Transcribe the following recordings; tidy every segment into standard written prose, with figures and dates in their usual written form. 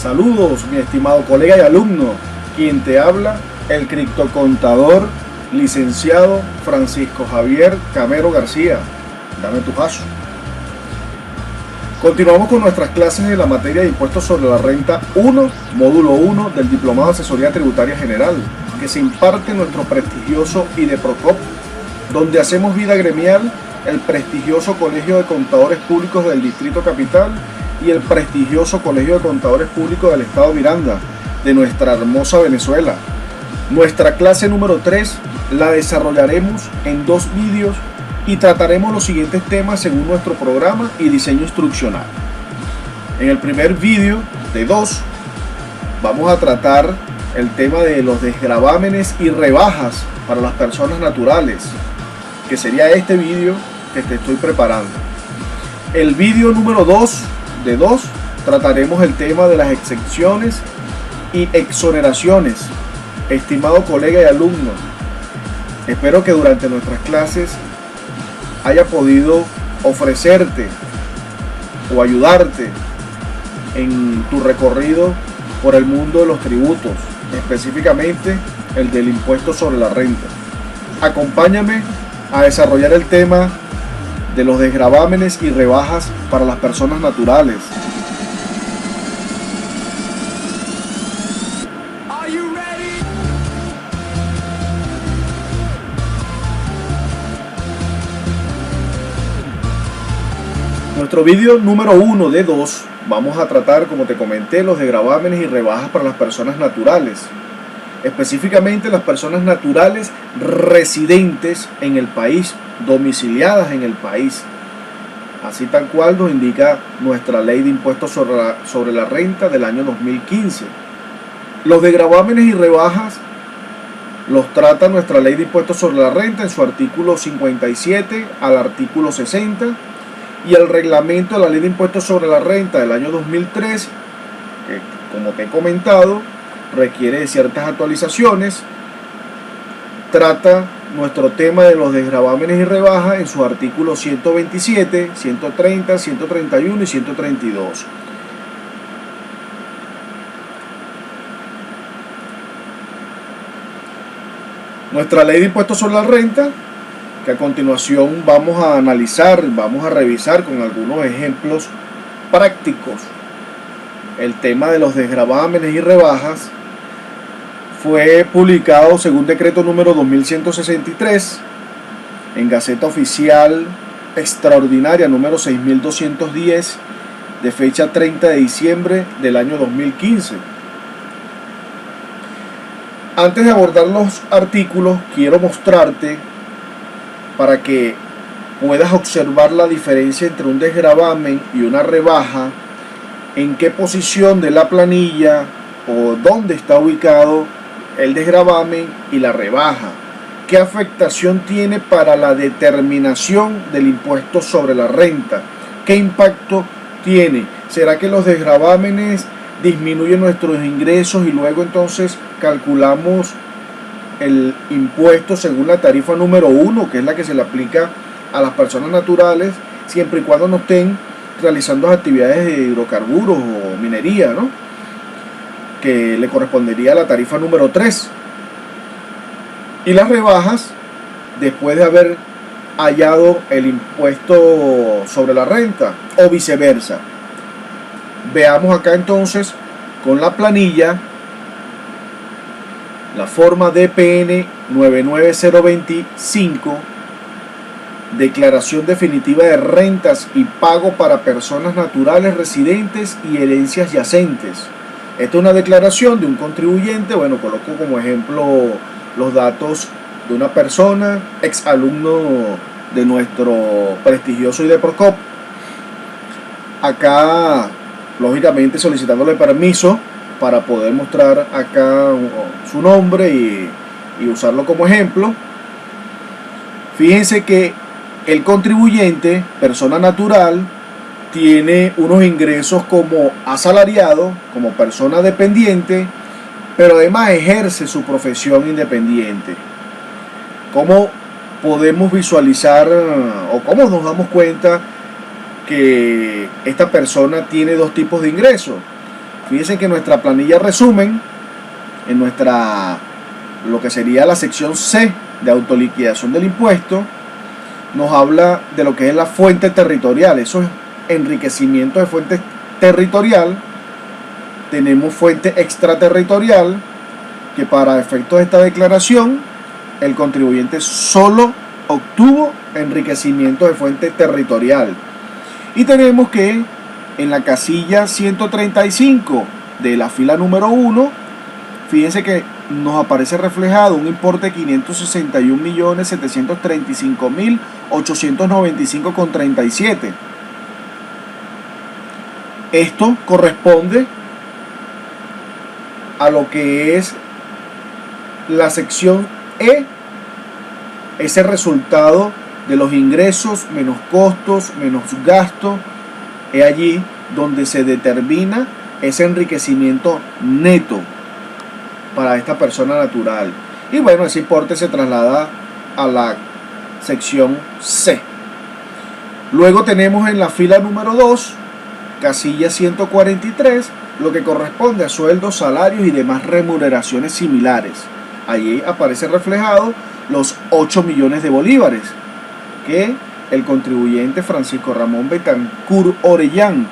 Saludos, mi estimado colega y alumno, quien te habla, el criptocontador licenciado Francisco Javier Camero García. Dame tu paso. Continuamos con nuestras clases de la materia de impuestos sobre la renta 1, módulo 1 del Diplomado de Asesoría Tributaria General, que se imparte en nuestro prestigioso IDEPROCOP, donde hacemos vida gremial el prestigioso Colegio de Contadores Públicos del Distrito Capital y el prestigioso Colegio de Contadores Públicos del Estado Miranda, de nuestra hermosa Venezuela. Nuestra clase número 3 la desarrollaremos en 2 vídeos y trataremos los siguientes temas según nuestro programa y diseño instruccional. En el primer vídeo de 2 vamos a tratar el tema de los desgravámenes y rebajas para las personas naturales, que sería este vídeo que te estoy preparando. El vídeo número 2 de 2 trataremos el tema de las exenciones y exoneraciones. Estimado colega y alumno, espero que durante nuestras clases haya podido ofrecerte o ayudarte en tu recorrido por el mundo de los tributos, específicamente el del impuesto sobre la renta. Acompáñame a desarrollar el tema de los desgravámenes y rebajas para las personas naturales. Nuestro vídeo número 1 de 2 vamos a tratar, como te comenté, los desgravámenes y rebajas para las personas naturales, específicamente las personas naturales residentes en el país, domiciliadas en el país, así tal cual nos indica nuestra ley de impuestos sobre la renta del año 2015. Los desgravámenes y rebajas los trata nuestra ley de impuestos sobre la renta en su artículo 57 al artículo 60, y el reglamento de la ley de impuestos sobre la renta del año 2003, que como te he comentado requiere de ciertas actualizaciones, trata nuestro tema de los desgravámenes y rebajas en sus artículos 127, 130, 131 y 132. Nuestra ley de impuestos sobre la renta, que a continuación vamos a analizar, vamos a revisar con algunos ejemplos prácticos el tema de los desgravámenes y rebajas, fue publicado según decreto número 2163 en Gaceta Oficial Extraordinaria número 6210 de fecha 30 de diciembre del año 2015. Antes de abordar los artículos, quiero mostrarte, para que puedas observar la diferencia entre un desgravamen y una rebaja, en qué posición de la planilla o dónde está ubicado el desgravamen y la rebaja, qué afectación tiene para la determinación del impuesto sobre la renta, qué impacto tiene. ¿Será que los desgravámenes disminuyen nuestros ingresos y luego entonces calculamos el impuesto según la tarifa número 1, que es la que se le aplica a las personas naturales, siempre y cuando no estén realizando actividades de hidrocarburos o minería, ¿no?, que le correspondería a la tarifa número 3? Y las rebajas, después de haber hallado el impuesto sobre la renta, o viceversa. Veamos acá entonces con la planilla la forma DPN 99025, declaración definitiva de rentas y pago para personas naturales residentes y herencias yacentes. Esta es una declaración de un contribuyente. Bueno, coloco como ejemplo los datos de una persona, ex alumno de nuestro prestigioso IDEPROCOP. Acá, lógicamente, solicitándole permiso para poder mostrar acá su nombre y usarlo como ejemplo. Fíjense que el contribuyente, persona natural, tiene unos ingresos como asalariado, como persona dependiente, pero además ejerce su profesión independiente. ¿Cómo podemos visualizar o cómo nos damos cuenta que esta persona tiene dos tipos de ingresos? Fíjense que nuestra planilla resumen, en lo que sería la sección C de autoliquidación del impuesto, nos habla de lo que es la fuente territorial. Eso es enriquecimiento de fuente territorial. Tenemos fuente extraterritorial, que para efectos de esta declaración el contribuyente solo obtuvo enriquecimiento de fuente territorial. Y tenemos que en la casilla 135 de la fila número 1, fíjense que nos aparece reflejado un importe de 561.735.895,37. Esto corresponde a lo que es la sección E, ese resultado de los ingresos menos costos menos gastos. Es allí donde se determina ese enriquecimiento neto para esta persona natural. Y bueno, ese importe se traslada a la sección C. Luego tenemos en la fila número 2, casilla 143, lo que corresponde a sueldos, salarios y demás remuneraciones similares. Allí aparece reflejado los 8 millones de bolívares que el contribuyente Francisco Ramón Betancur Orellán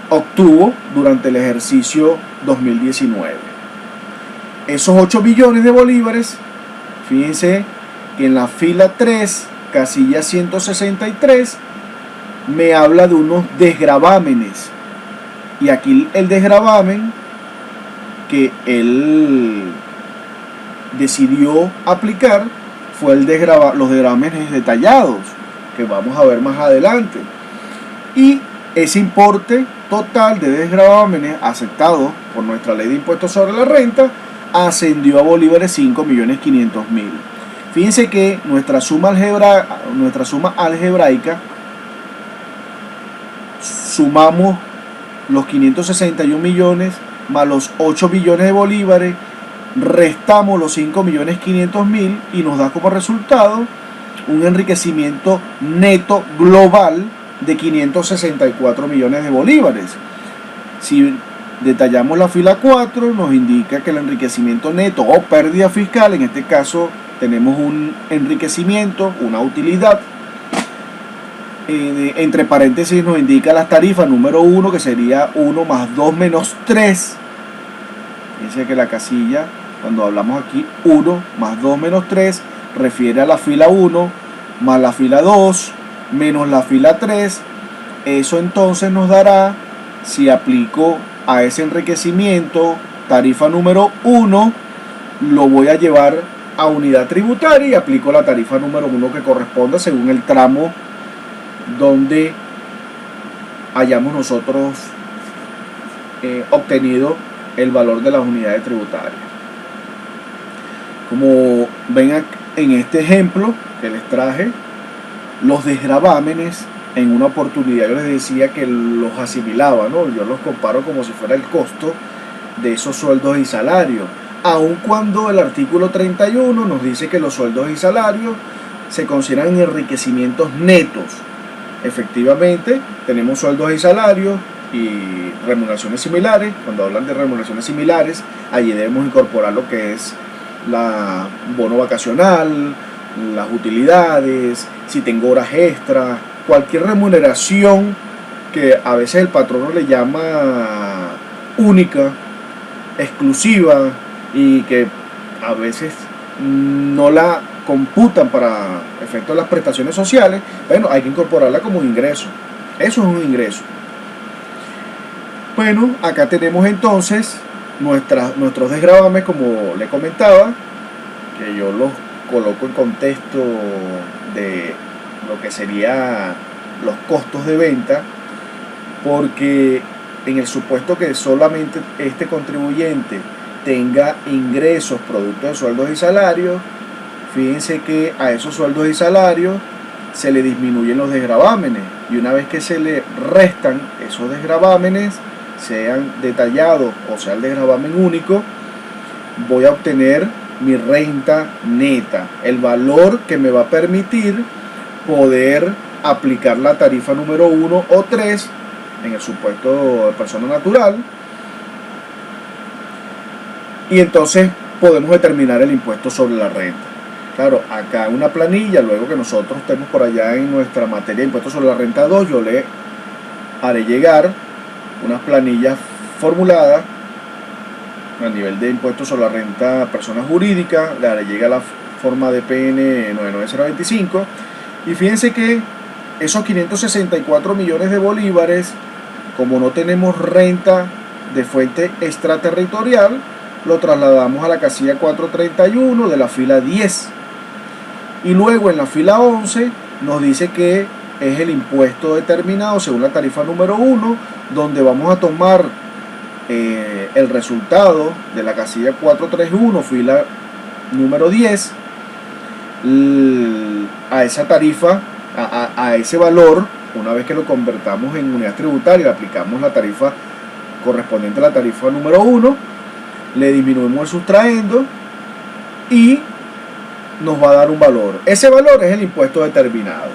obtuvo durante el ejercicio 2019. Esos 8 millones de bolívares, fíjense que en la fila 3, casilla 163, me habla de unos desgravámenes. Y aquí el desgravamen que él decidió aplicar fue los desgravámenes detallados, que vamos a ver más adelante. Y ese importe total de desgravámenes aceptado por nuestra ley de impuestos sobre la renta ascendió a bolívares 5.500.000. Fíjense que nuestra suma algebraica, sumamos los 561 millones más los 8 billones de bolívares, restamos los 5.500.000 y nos da como resultado un enriquecimiento neto global de 564 millones de bolívares. Si detallamos la fila 4, nos indica que el enriquecimiento neto o pérdida fiscal, en este caso tenemos un enriquecimiento, una utilidad, entre paréntesis nos indica las tarifas número 1, que sería 1 más 2 menos 3. Dice que la casilla, cuando hablamos aquí 1 más 2 menos 3, refiere a la fila 1 más la fila 2 menos la fila 3. Eso entonces nos dará, si aplico a ese enriquecimiento tarifa número 1, lo voy a llevar a unidad tributaria y aplico la tarifa número 1 que corresponda según el tramo donde hayamos nosotros obtenido el valor de las unidades tributarias. Como ven en este ejemplo que les traje, los desgravámenes, en una oportunidad yo les decía que los asimilaba, ¿no? Yo los comparo como si fuera el costo de esos sueldos y salarios, aun cuando el artículo 31 nos dice que los sueldos y salarios se consideran enriquecimientos netos. Efectivamente, tenemos sueldos y salarios y remuneraciones similares. Cuando hablan de remuneraciones similares, allí debemos incorporar lo que es la bono vacacional, las utilidades, si tengo horas extras, cualquier remuneración que a veces el patrono le llama única, exclusiva y que a veces no la computan para efectos de las prestaciones sociales. Bueno, hay que incorporarla como un ingreso. Eso es un ingreso. Bueno, acá tenemos entonces nuestros desgravames, como le comentaba, que yo los coloco en contexto de lo que sería los costos de venta, porque en el supuesto que solamente este contribuyente tenga ingresos producto de sueldos y salarios, fíjense que a esos sueldos y salarios se le disminuyen los desgravámenes, y una vez que se le restan esos desgravámenes, sean detallados o sea el desgravamen único, voy a obtener mi renta neta, el valor que me va a permitir poder aplicar la tarifa número 1 o 3 en el supuesto de persona natural, y entonces podemos determinar el impuesto sobre la renta. Claro, acá en una planilla, luego que nosotros estemos por allá en nuestra materia de impuestos sobre la renta 2, yo le haré llegar unas planillas formuladas a nivel de impuestos sobre la renta a personas jurídicas, le haré llegar la forma de PN 99025, y fíjense que esos 564 millones de bolívares, como no tenemos renta de fuente extraterritorial, lo trasladamos a la casilla 431 de la fila 10. Y luego en la fila 11 nos dice que es el impuesto determinado según la tarifa número 1, donde vamos a tomar el resultado de la casilla 431, fila número 10, a esa tarifa, a ese valor. Una vez que lo convertamos en unidad tributaria, aplicamos la tarifa correspondiente a la tarifa número 1, le disminuimos el sustraendo y nos va a dar un valor. Ese valor es el impuesto determinado,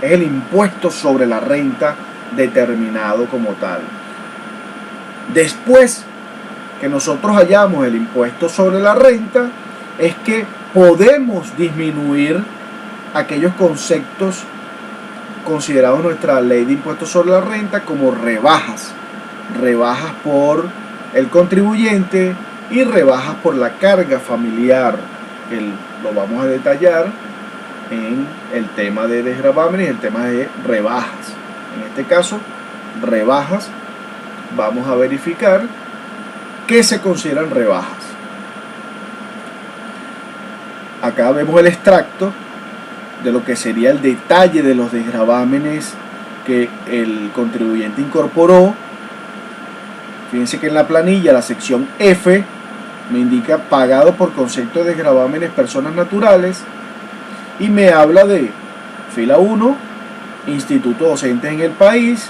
es el impuesto sobre la renta determinado como tal. Después que nosotros hallamos el impuesto sobre la renta, es que podemos disminuir aquellos conceptos considerados en nuestra ley de impuestos sobre la renta como rebajas por el contribuyente y rebajas por la carga familiar, que lo vamos a detallar en el tema de desgravamen y el tema de rebajas. En este caso, rebajas, vamos a verificar qué se consideran rebajas. Acá vemos el extracto de lo que sería el detalle de los desgravámenes que el contribuyente incorporó. Fíjense que en la planilla, la sección F, me indica pagado por concepto de desgravámenes personas naturales, y me habla de fila 1, institutos docentes en el país,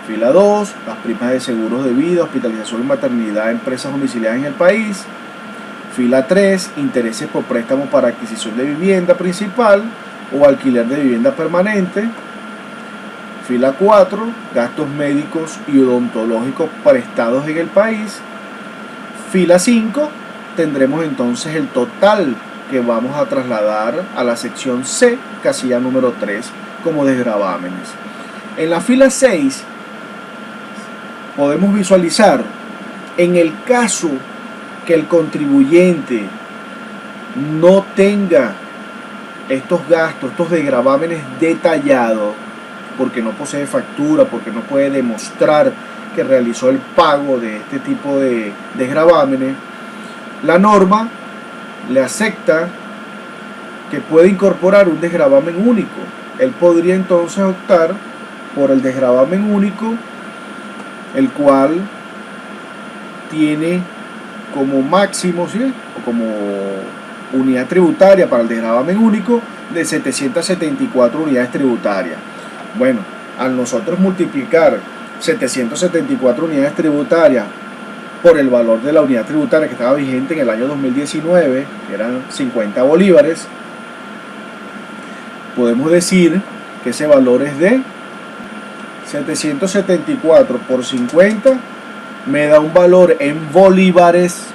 fila 2, las primas de seguros de vida, hospitalización y maternidad, empresas domiciliadas en el país, fila 3, intereses por préstamo para adquisición de vivienda principal o alquiler de vivienda permanente, fila 4, gastos médicos y odontológicos prestados en el país. Fila 5, tendremos entonces el total que vamos a trasladar a la sección C, casilla número 3, como desgravámenes. En la fila 6 podemos visualizar, en el caso que el contribuyente no tenga estos gastos, estos desgravámenes detallados, porque no posee factura, porque no puede demostrar que realizó el pago de este tipo de desgravámenes, la norma le acepta que puede incorporar un desgravamen único. Él podría entonces optar por el desgravamen único, el cual tiene como máximo, ¿sí?, o como unidad tributaria para el desgravamen único de 774 unidades tributarias. Bueno, al nosotros multiplicar 774 unidades tributarias por el valor de la unidad tributaria que estaba vigente en el año 2019, que eran 50 bolívares, podemos decir que ese valor es de 774 por 50, me da un valor en bolívares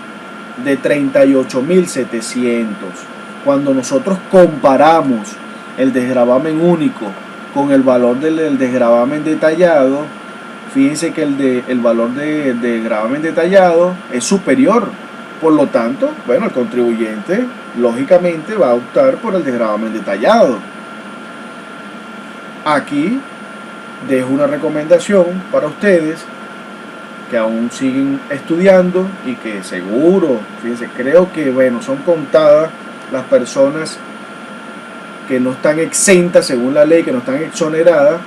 de 38.700. Cuando nosotros comparamos el desgravamen único con el valor del desgravamen detallado, fíjense que el valor de desgravamen detallado es superior. Por lo tanto, bueno, el contribuyente lógicamente va a optar por el desgravamen detallado. Aquí dejo una recomendación para ustedes que aún siguen estudiando y que seguro, fíjense, creo que bueno, son contadas las personas que no están exentas según la ley, que no están exoneradas,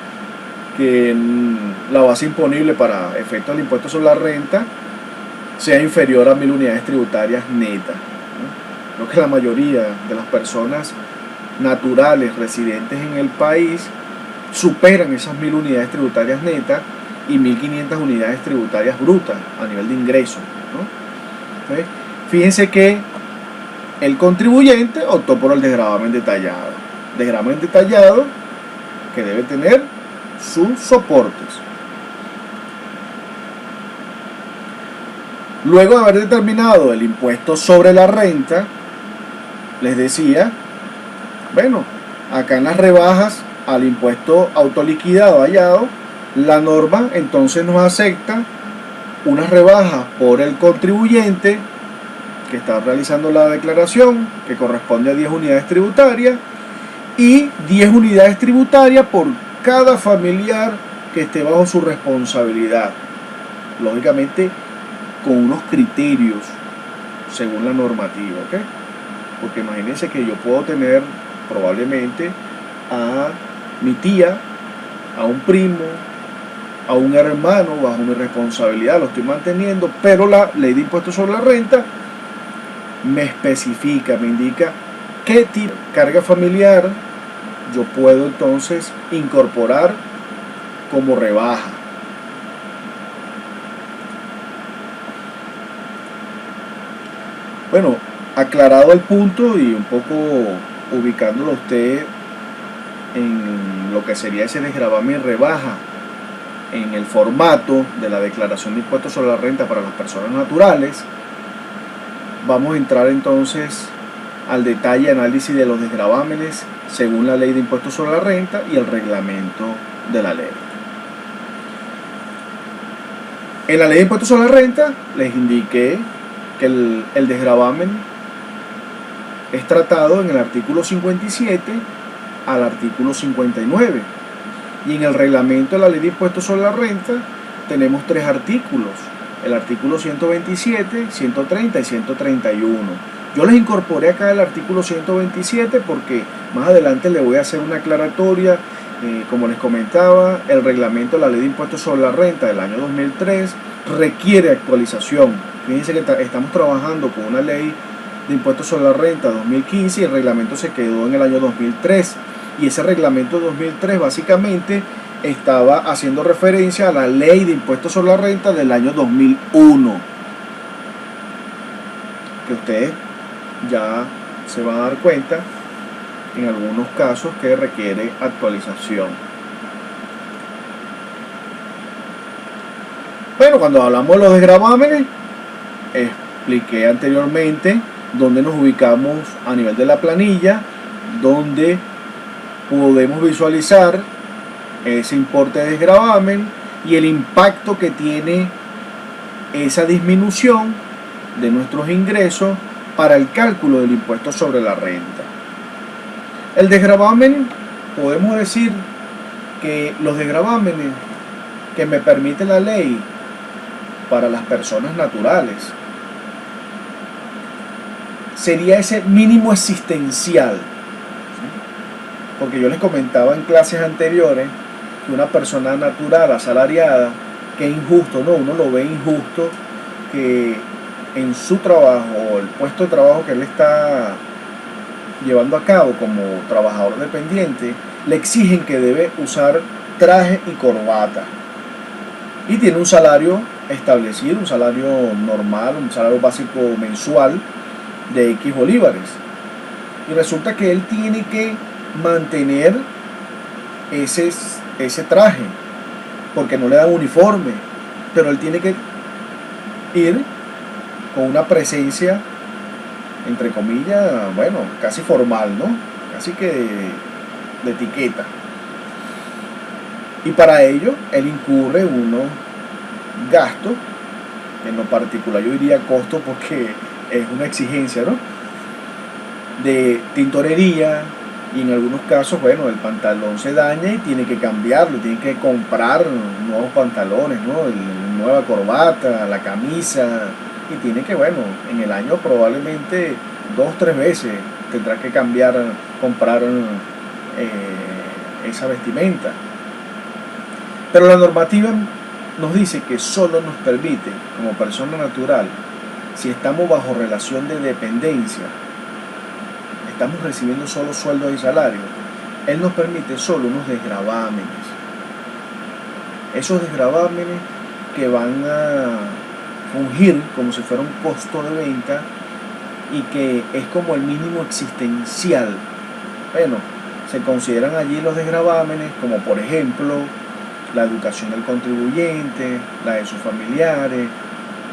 que la base imponible para efectos del impuesto sobre la renta sea inferior a 1000 unidades tributarias netas, ¿no? Creo que la mayoría de las personas naturales residentes en el país superan esas 1000 unidades tributarias netas y 1500 unidades tributarias brutas a nivel de ingresos, ¿no? ¿Sí? Fíjense que el contribuyente optó por el desgravamen detallado. Desgravamen detallado que debe tener sus soportes. Luego de haber determinado el impuesto sobre la renta, les decía, bueno, acá en las rebajas al impuesto autoliquidado hallado, la norma entonces nos acepta unas rebajas por el contribuyente que está realizando la declaración, que corresponde a 10 unidades tributarias, y 10 unidades tributarias por cada familiar que esté bajo su responsabilidad. Lógicamente, con unos criterios según la normativa, ¿ok? Porque imagínense que yo puedo tener probablemente a mi tía, a un primo, a un hermano bajo mi responsabilidad, lo estoy manteniendo, pero la ley de impuestos sobre la renta me especifica, me indica qué tipo de carga familiar yo puedo entonces incorporar como rebaja. Bueno, aclarado el punto y un poco ubicándolo a usted en lo que sería ese desgravamen y rebaja en el formato de la declaración de impuestos sobre la renta para las personas naturales, vamos a entrar entonces al detalle análisis de los desgravámenes según la ley de impuestos sobre la renta y el reglamento de la ley. En la ley de impuestos sobre la renta les indiqué que el desgravamen es tratado en el artículo 57 al artículo 59, y en el reglamento de la ley de impuestos sobre la renta tenemos 3 artículos, el artículo 127, 130 y 131. Yo les incorporé acá el artículo 127 porque más adelante le voy a hacer una aclaratoria. Como les comentaba, el reglamento de la ley de impuestos sobre la renta del año 2003 requiere actualización. Fíjense que estamos trabajando con una ley de impuestos sobre la renta 2015 y el reglamento se quedó en el año 2003. Y ese reglamento 2003 básicamente estaba haciendo referencia a la ley de impuestos sobre la renta del año 2001. Que ustedes ya se van a dar cuenta en algunos casos que requiere actualización. Bueno, cuando hablamos de los desgravámenes, expliqué anteriormente dónde nos ubicamos a nivel de la planilla, donde podemos visualizar ese importe de desgravamen y el impacto que tiene esa disminución de nuestros ingresos para el cálculo del impuesto sobre la renta. El desgravamen, podemos decir que los desgravámenes que me permite la ley para las personas naturales sería ese mínimo existencial, porque yo les comentaba en clases anteriores que una persona natural asalariada, que es injusto, no, uno lo ve injusto que en su trabajo o el puesto de trabajo que él está llevando a cabo como trabajador dependiente, le exigen que debe usar traje y corbata y tiene un salario establecido, un salario normal, un salario básico mensual de X bolívares, y resulta que él tiene que mantener ese traje porque no le dan uniforme, pero él tiene que ir con una presencia, entre comillas, bueno, casi formal, ¿no? Casi que de etiqueta. Y para ello, él incurre unos gastos, en lo particular yo diría costo porque es una exigencia, ¿no? De tintorería, y en algunos casos, bueno, el pantalón se daña y tiene que cambiarlo, tiene que comprar nuevos pantalones, ¿no? Nueva corbata, la camisa, y tiene que, bueno, en el año probablemente 2 o 3 veces tendrá que comprar esa vestimenta. Pero la normativa nos dice que solo nos permite, como persona natural, si estamos bajo relación de dependencia, estamos recibiendo solo sueldos y salarios, él nos permite solo unos desgravámenes. Esos desgravámenes que van a fungir como si fuera un costo de venta y que es como el mínimo existencial. Bueno, se consideran allí los desgravámenes como por ejemplo la educación del contribuyente, la de sus familiares,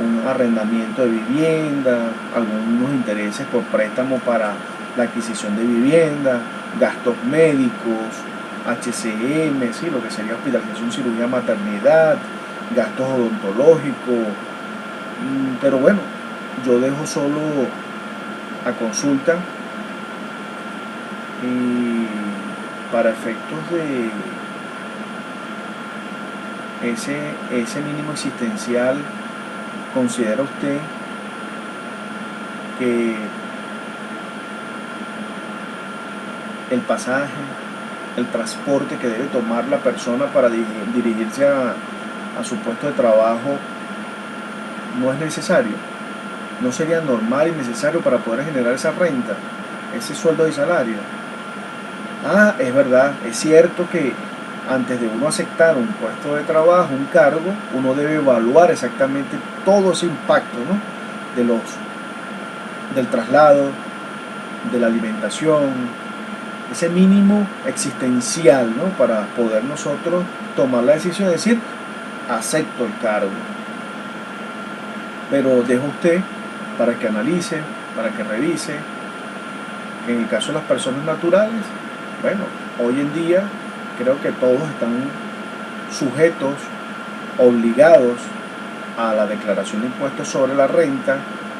un arrendamiento de vivienda, algunos intereses por préstamo para la adquisición de vivienda, gastos médicos, HCM, ¿sí? Lo que sería hospitalización, cirugía, maternidad, gastos odontológicos. Pero bueno, yo dejo solo a consulta y para efectos de ese mínimo existencial, ¿considera usted que el pasaje, el transporte que debe tomar la persona para dirigirse a su puesto de trabajo no es necesario? ¿No sería normal y necesario para poder generar esa renta, ese sueldo y salario? Es verdad, es cierto que antes de uno aceptar un puesto de trabajo, un cargo, uno debe evaluar exactamente todo ese impacto, ¿no? Del traslado, de la alimentación, ese mínimo existencial, ¿no? Para poder nosotros tomar la decisión de decir, acepto el cargo. Pero dejo usted para que analice, para que revise. En el caso de las personas naturales, bueno, hoy en día creo que todos están sujetos, obligados a la declaración de impuestos sobre la renta,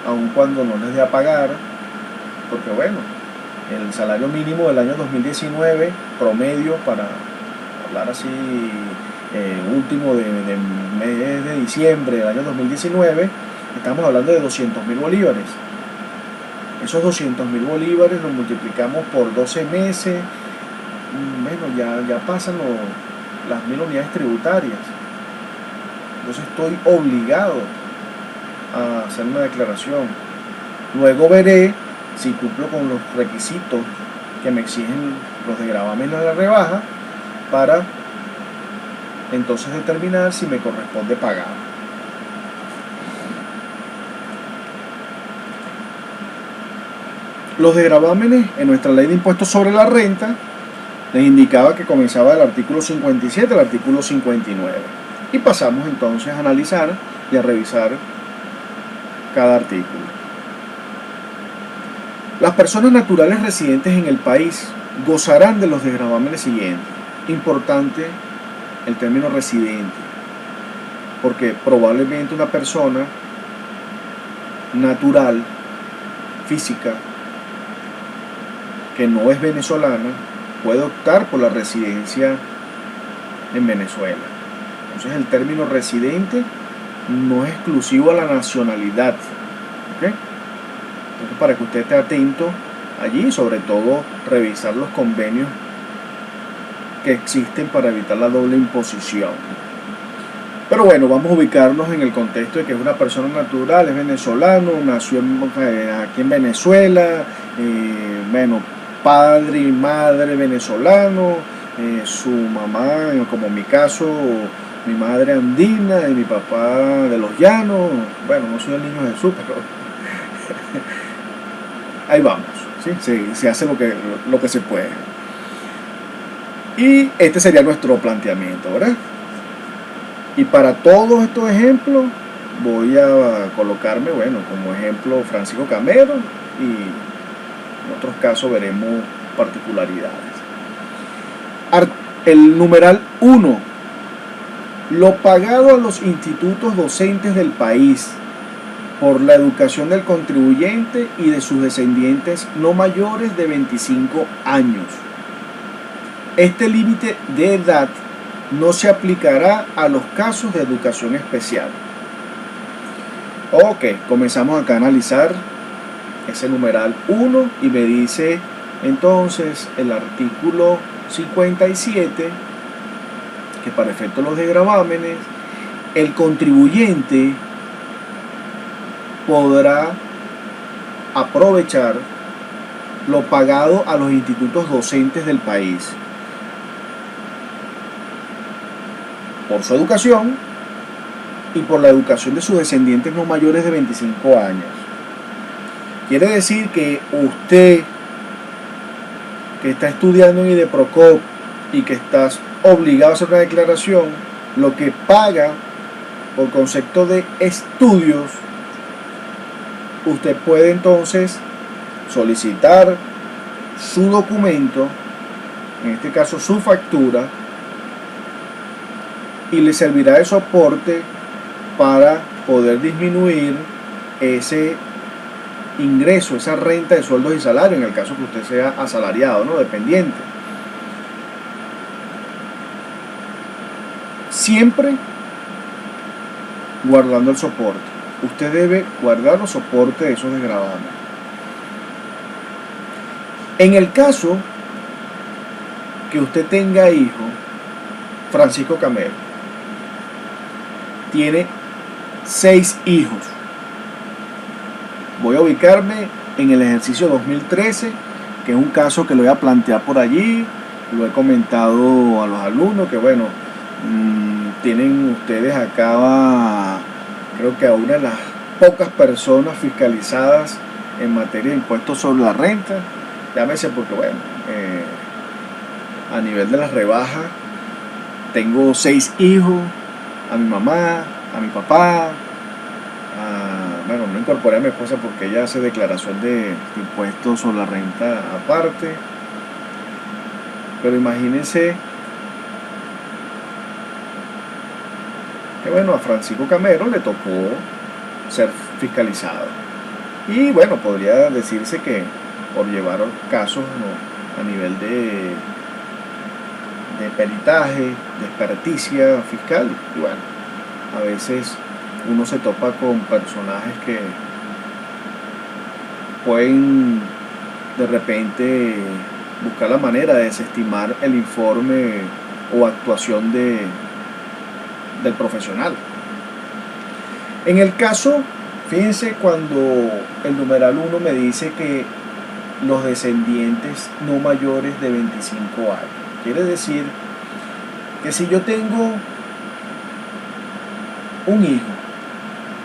aun cuando no les dé a pagar, porque bueno, el salario mínimo del año 2019, promedio, para hablar así, último de mes de diciembre del año 2019, estamos hablando de 200.000 bolívares. Esos 200.000 bolívares los multiplicamos por 12 meses, bueno, ya pasan las 1.000 unidades tributarias. Entonces estoy obligado a hacer una declaración. Luego veré si cumplo con los requisitos que me exigen los de gravamen a la rebaja, para entonces determinar si me corresponde pagar. Los desgravámenes en nuestra ley de impuestos sobre la renta les indicaba que comenzaba del artículo 57 al artículo 59. Y pasamos entonces a analizar y a revisar cada artículo. Las personas naturales residentes en el país gozarán de los desgravámenes siguientes. Importante el término residente, porque probablemente una persona natural, física, que no es venezolana, puede optar por la residencia en Venezuela. Entonces el término residente no es exclusivo a la nacionalidad, ¿okay? Entonces, para que usted esté atento allí, sobre todo revisar los convenios que existen para evitar la doble imposición. Pero bueno, vamos a ubicarnos en el contexto de que es una persona natural, es venezolano, nació aquí en Venezuela, bueno, padre y madre venezolano, su mamá, como en mi caso, mi madre andina y mi papá de los llanos. Bueno, no soy el niño Jesús, pero ahí vamos, ¿sí? Se hace lo que se puede. Y este sería nuestro planteamiento, ¿verdad? Y para todos estos ejemplos voy a colocarme, bueno, como ejemplo Francisco Camero, y en otros casos veremos particularidades. El numeral 1. Lo pagado a los institutos docentes del país por la educación del contribuyente y de sus descendientes no mayores de 25 años. Este límite de edad no se aplicará a los casos de educación especial. Ok, comenzamos acá a analizar ese numeral 1 y me dice entonces el artículo 57 que para efectos de los desgravámenes el contribuyente podrá aprovechar lo pagado a los institutos docentes del país por su educación y por la educación de sus descendientes no mayores de 25 años. Quiere decir que usted que está estudiando en IDEPROCOP y que estás obligado a hacer una declaración, lo que paga por concepto de estudios, usted puede entonces solicitar su documento, en este caso su factura, y le servirá de soporte para poder disminuir ese ingreso, esa renta de sueldos y salarios, en el caso que usted sea asalariado, ¿no? Dependiente. Siempre guardando el soporte. Usted debe guardar los soportes de esos desgravames. En el caso que usted tenga hijo, Francisco Camero tiene 6 hijos. Voy a ubicarme en el ejercicio 2013, que es un caso que lo voy a plantear por allí. Lo he comentado a los alumnos que bueno, tienen ustedes acá, creo que a una de las pocas personas fiscalizadas en materia de impuestos sobre la renta. Llámese porque bueno, a nivel de las rebajas, tengo 6 hijos, a mi mamá, a mi papá, bueno, no incorporé a mi esposa porque ella hace declaración de impuestos sobre la renta aparte. Pero imagínense que bueno, a Francisco Camero le tocó ser fiscalizado. Y bueno, podría decirse que por llevar casos, ¿no?, a nivel de peritaje, de experticia fiscal. Y bueno, a veces uno se topa con personajes que pueden de repente buscar la manera de desestimar el informe o actuación del profesional. En el caso, fíjense, cuando el numeral 1 me dice que los descendientes no mayores de 25 años, quiere decir que si yo tengo un hijo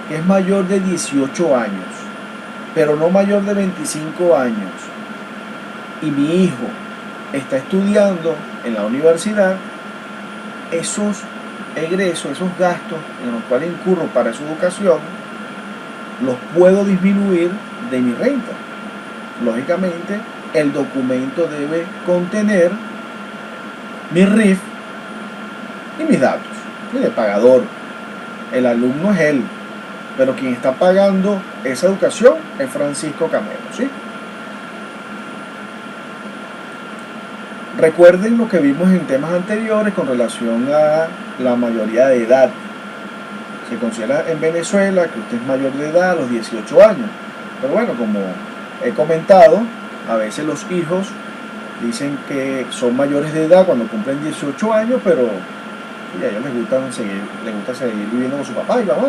que es mayor de 18 años, pero no mayor de 25 años, y mi hijo está estudiando en la universidad, esos egresos, esos gastos en los cuales incurro para su educación, los puedo disminuir de mi renta. Lógicamente, el documento debe contener mi RIF y mis datos. Y de pagador, el alumno es él, pero quien está pagando esa educación es Francisco Camero, ¿sí? Recuerden lo que vimos en temas anteriores con relación a la mayoría de edad. Se considera en Venezuela que usted es mayor de edad a los 18 años. Pero bueno, como he comentado, a veces los hijos dicen que son mayores de edad cuando cumplen 18 años, pero a ellos les gusta seguir viviendo con su papá y mamá.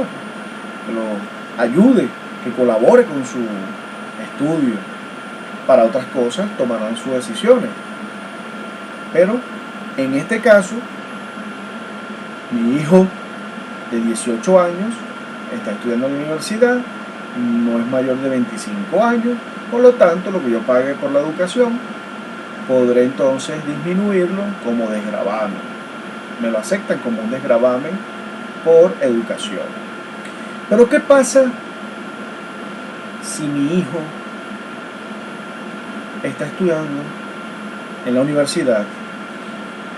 Que lo ayude, que colabore con su estudio. Para otras cosas tomarán sus decisiones. Pero en este caso, mi hijo de 18 años está estudiando en la universidad, no es mayor de 25 años, por lo tanto lo que yo pague por la educación podré entonces disminuirlo como desgravamen. Me lo aceptan como un desgravamen por educación. Pero ¿qué pasa si mi hijo está estudiando en la universidad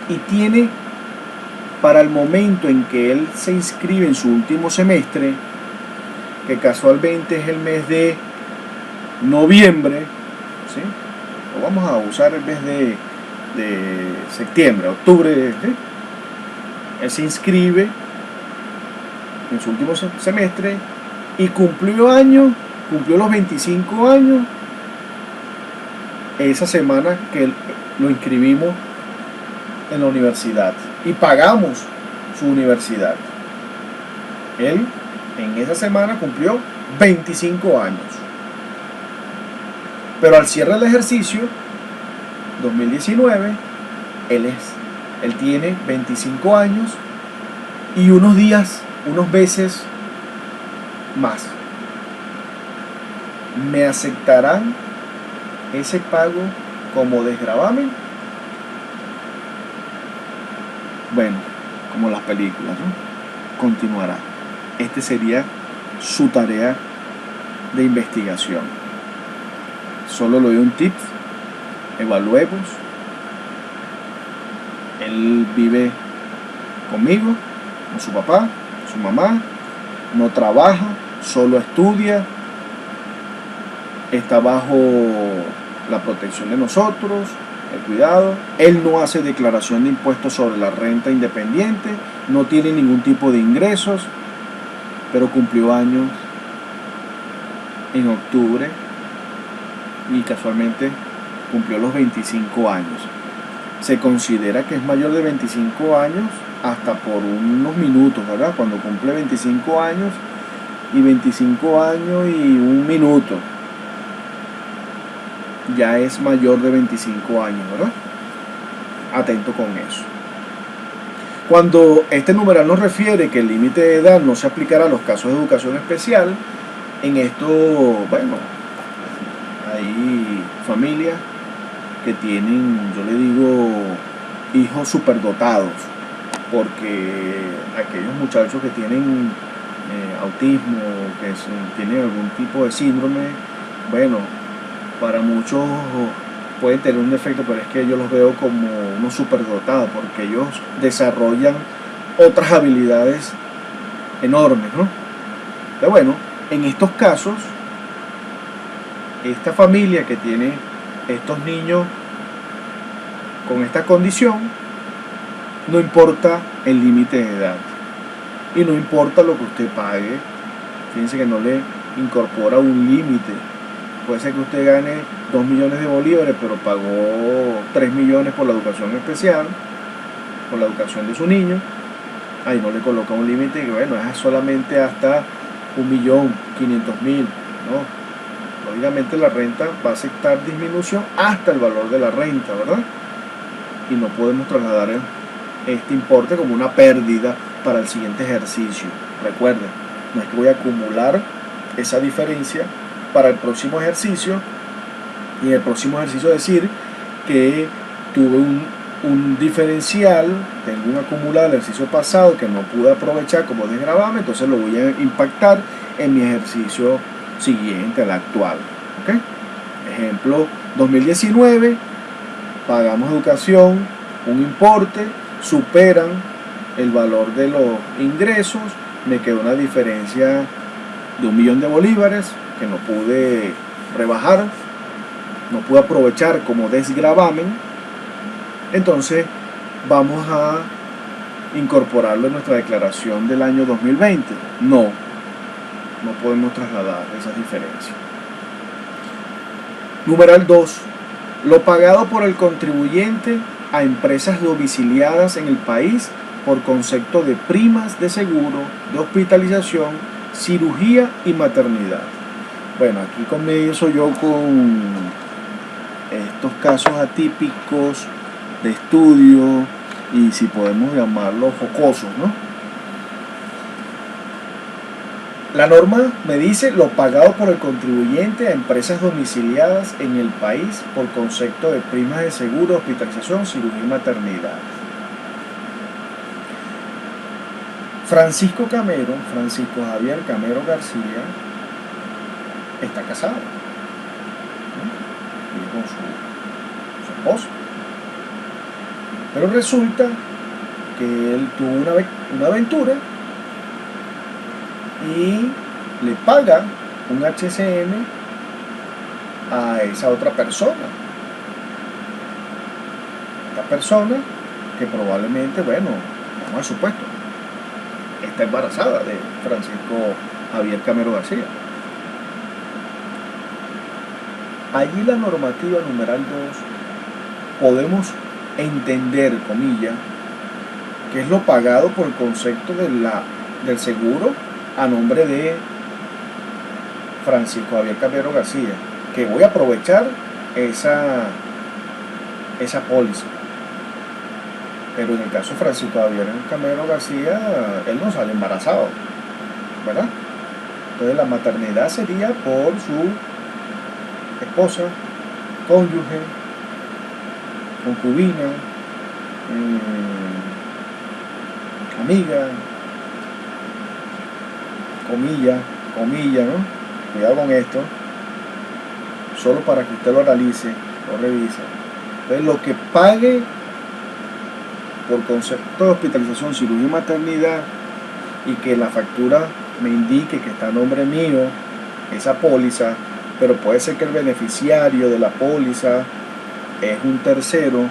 y tiene, para el momento en que él se inscribe en su último semestre, que casualmente es el mes de noviembre, ¿sí?, o vamos a usar el mes de septiembre, octubre, ¿sí?, él se inscribe en su último semestre y cumplió los 25 años esa semana que lo inscribimos en la universidad y pagamos su universidad. Él en esa semana cumplió 25 años. Pero al cierre del ejercicio 2019, él tiene 25 años y unos días, unos meses más. ¿Me aceptarán ese pago como desgravamen? Bueno, como las películas, ¿no? Continuará. este sería su tarea de investigación. Solo le doy un tip: evaluemos. Él vive conmigo, con su papá, su mamá, no trabaja, solo estudia, está bajo la protección de nosotros, el cuidado. Él no hace declaración de impuestos sobre la renta independiente, no tiene ningún tipo de ingresos, pero cumplió años en octubre y casualmente cumplió los 25 años. Se considera que es mayor de 25 años hasta por unos minutos, ¿verdad? Cuando cumple 25 años y 25 años y un minuto, ya es mayor de 25 años, ¿verdad? Atento con eso. Cuando este numeral nos refiere que el límite de edad no se aplicará a los casos de educación especial, en esto, bueno, hay familias que tienen, yo le digo, hijos superdotados, porque aquellos muchachos que tienen autismo, que tienen algún tipo de síndrome, bueno, para muchos pueden tener un defecto, pero es que yo los veo como unos superdotados, porque ellos desarrollan otras habilidades enormes, ¿no? Pero bueno, en estos casos, esta familia que tiene estos niños con esta condición, no importa el límite de edad y no importa lo que usted pague. Fíjense que no le incorpora un límite. Puede ser que usted gane 2 millones de bolívares, pero pagó 3 millones por la educación especial, por la educación de su niño. Ahí no le coloca un límite que, bueno, es solamente hasta 1.500.000, ¿no? Lógicamente la renta va a aceptar disminución hasta el valor de la renta, ¿verdad? Y no podemos trasladar este importe como una pérdida para el siguiente ejercicio. Recuerden, no es que voy a acumular esa diferencia para el próximo ejercicio y en el próximo ejercicio decir que tuve un diferencial, tengo un acumulado del ejercicio pasado que no pude aprovechar como desgravamen, entonces lo voy a impactar en mi ejercicio siguiente, al actual. ¿Okay? Ejemplo, 2019, pagamos educación, un importe, superan el valor de los ingresos, me quedó una diferencia de 1 millón de bolívares que no pude rebajar, no pude aprovechar como desgravamen. Entonces vamos a incorporarlo en nuestra declaración del año 2020. No podemos trasladar esas diferencias. Numeral 2. Lo pagado por el contribuyente a empresas domiciliadas en el país por concepto de primas de seguro, de hospitalización, cirugía y maternidad. Bueno, aquí comienzo yo con estos casos atípicos de estudio y, si podemos llamarlos, jocosos, ¿no? La norma me dice lo pagado por el contribuyente a empresas domiciliadas en el país por concepto de primas de seguro, hospitalización, cirugía y maternidad. Francisco Javier Camero García, está casado, ¿no? Vive con su esposo. Pero resulta que él tuvo una aventura y le paga un HCM a esa otra persona. Esta persona que probablemente, bueno, vamos a supuesto, está embarazada de Francisco Javier Camero García. Allí la normativa numeral 2 podemos entender, comillas, que es lo pagado por el concepto del seguro a nombre de Francisco Javier Camero García, que voy a aprovechar esa póliza. Pero en el caso de Francisco Javier Camero García, él no sale embarazado, ¿verdad? Entonces la maternidad sería por su esposa, cónyuge, concubina, amiga, comilla, ¿no? Cuidado con esto, solo para que usted lo analice, lo revise. Entonces, lo que pague por concepto de hospitalización, cirugía y maternidad, y que la factura me indique que está a nombre mío, esa póliza, pero puede ser que el beneficiario de la póliza es un tercero,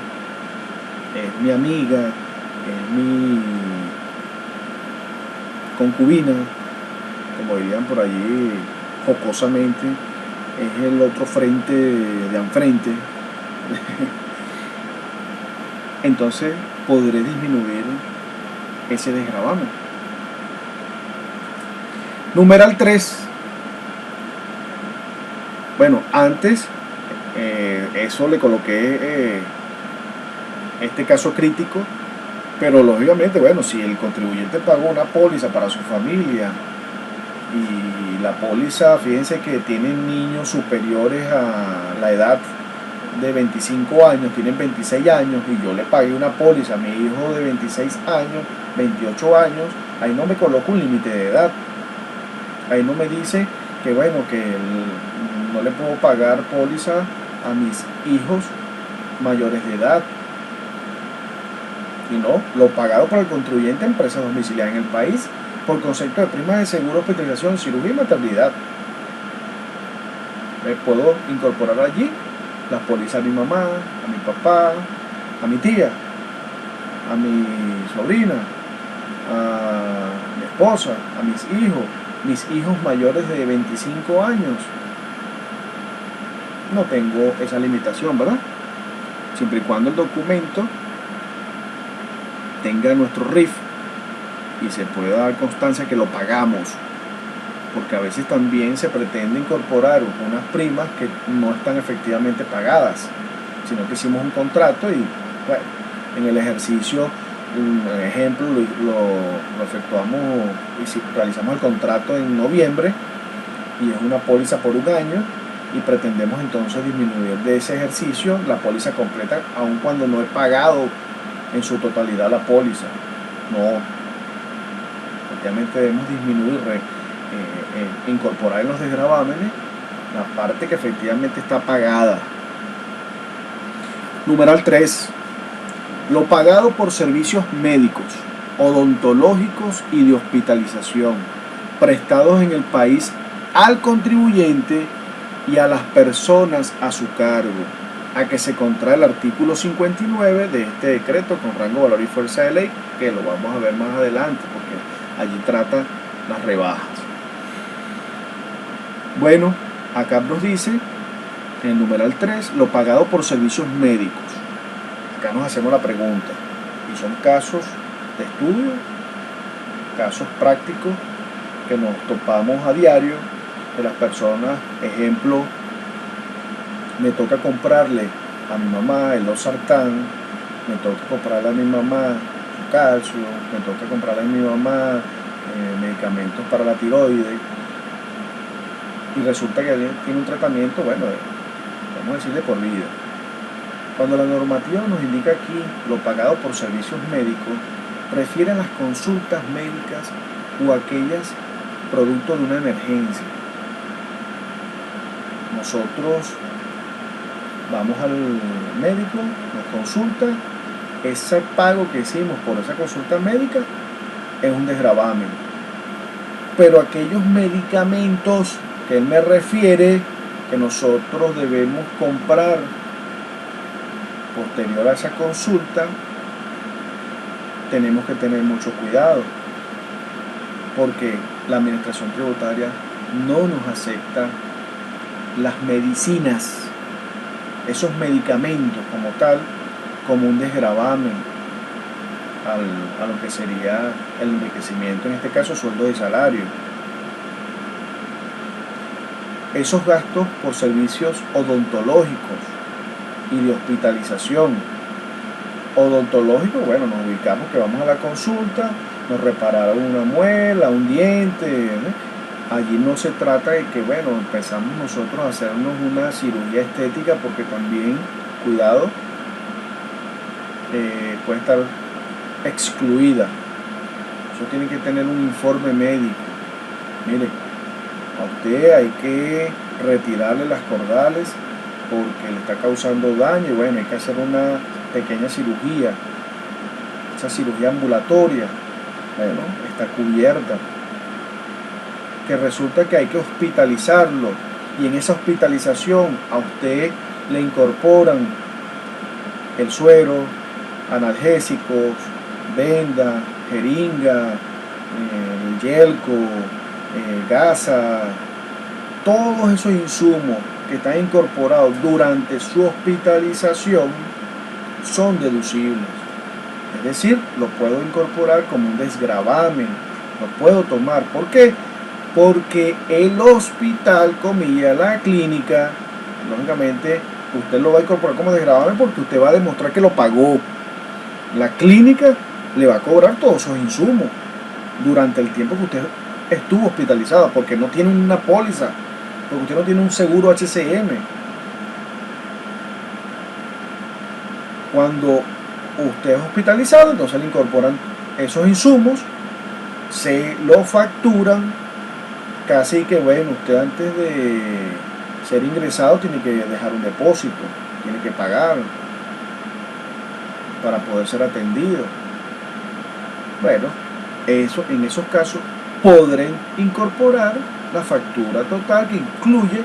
es mi amiga, es mi concubina, como dirían por allí jocosamente, es el otro frente de enfrente. Entonces podré disminuir ese desgravamen. Numeral 3. Bueno, antes eso le coloqué este caso crítico, pero lógicamente, bueno, si el contribuyente pagó una póliza para su familia y la póliza, fíjense que tienen niños superiores a la edad de 25 años, tienen 26 años y yo le pagué una póliza a mi hijo de 26 años, 28 años, ahí no me coloco un límite de edad, ahí no me dice que bueno, no le puedo pagar póliza a mis hijos mayores de edad, y no, lo pagado por el contribuyente en empresa domiciliada en el país por concepto de primas de seguro, hospitalización, cirugía y maternidad. Puedo incorporar allí las pólizas a mi mamá, a mi papá, a mi tía, a mi sobrina, a mi esposa, a mis hijos mayores de 25 años. No tengo esa limitación, ¿verdad? Siempre y cuando el documento tenga nuestro RIF y se pueda dar constancia que lo pagamos, porque a veces también se pretende incorporar unas primas que no están efectivamente pagadas, sino que hicimos un contrato y bueno, en el ejercicio, un ejemplo, lo efectuamos y si realizamos el contrato en noviembre y es una póliza por un año y pretendemos entonces disminuir de ese ejercicio la póliza completa, aun cuando no he pagado en su totalidad la póliza. No, efectivamente debemos disminuir, incorporar en los desgravámenes la parte que efectivamente está pagada. Numeral 3. Lo pagado por servicios médicos, odontológicos y de hospitalización prestados en el país al contribuyente y a las personas a su cargo, a que se contrae el artículo 59 de este decreto con rango, valor y fuerza de ley, que lo vamos a ver más adelante porque allí trata las rebajas. Bueno, acá nos dice en el numeral 3, lo pagado por servicios médicos. Acá nos hacemos la pregunta, y son casos de estudio, casos prácticos que nos topamos a diario de las personas. Ejemplo, me toca comprarle a mi mamá el losartán, me toca comprarle a mi mamá su calcio, me toca comprarle a mi mamá medicamentos para la tiroides, y resulta que tiene un tratamiento, bueno, vamos a decirle por vida. Cuando la normativa nos indica aquí lo pagado por servicios médicos, refiere a las consultas médicas o aquellas producto de una emergencia. Nosotros vamos al médico, nos consulta, ese pago que hicimos por esa consulta médica es un desgravamen. Pero aquellos medicamentos que él me refiere que nosotros debemos comprar posterior a esa consulta, tenemos que tener mucho cuidado, porque la administración tributaria no nos acepta las medicinas, esos medicamentos como tal, como un desgravamen a lo que sería el enriquecimiento, en este caso sueldo y salario. Esos gastos por servicios odontológicos y de hospitalización. Odontológico, bueno, nos ubicamos que vamos a la consulta, nos repararon una muela, un diente, ¿no? Allí no se trata de que, bueno, empezamos nosotros a hacernos una cirugía estética, porque también, cuidado, puede estar excluida. Eso tiene que tener un informe médico. Mire, a usted hay que retirarle las cordales porque le está causando daño y bueno, hay que hacer una pequeña cirugía. Esa cirugía ambulatoria, bueno, está cubierta. Que resulta que hay que hospitalizarlo y en esa hospitalización a usted le incorporan el suero, analgésicos, venda, jeringa, el yelco, gasa, todos esos insumos que están incorporados durante su hospitalización son deducibles. Es decir, lo puedo incorporar como un desgravamen, lo puedo tomar. ¿Por qué? Porque el hospital, comilla, la clínica, lógicamente usted lo va a incorporar como desgravamen porque usted va a demostrar que lo pagó. La clínica le va a cobrar todos esos insumos durante el tiempo que usted estuvo hospitalizado, porque no tiene una póliza, porque usted no tiene un seguro HCM. Cuando usted es hospitalizado, entonces le incorporan esos insumos, se lo facturan, casi que bueno, usted antes de ser ingresado tiene que dejar un depósito, tiene que pagar para poder ser atendido. Bueno, en esos casos podrán incorporar la factura total que incluye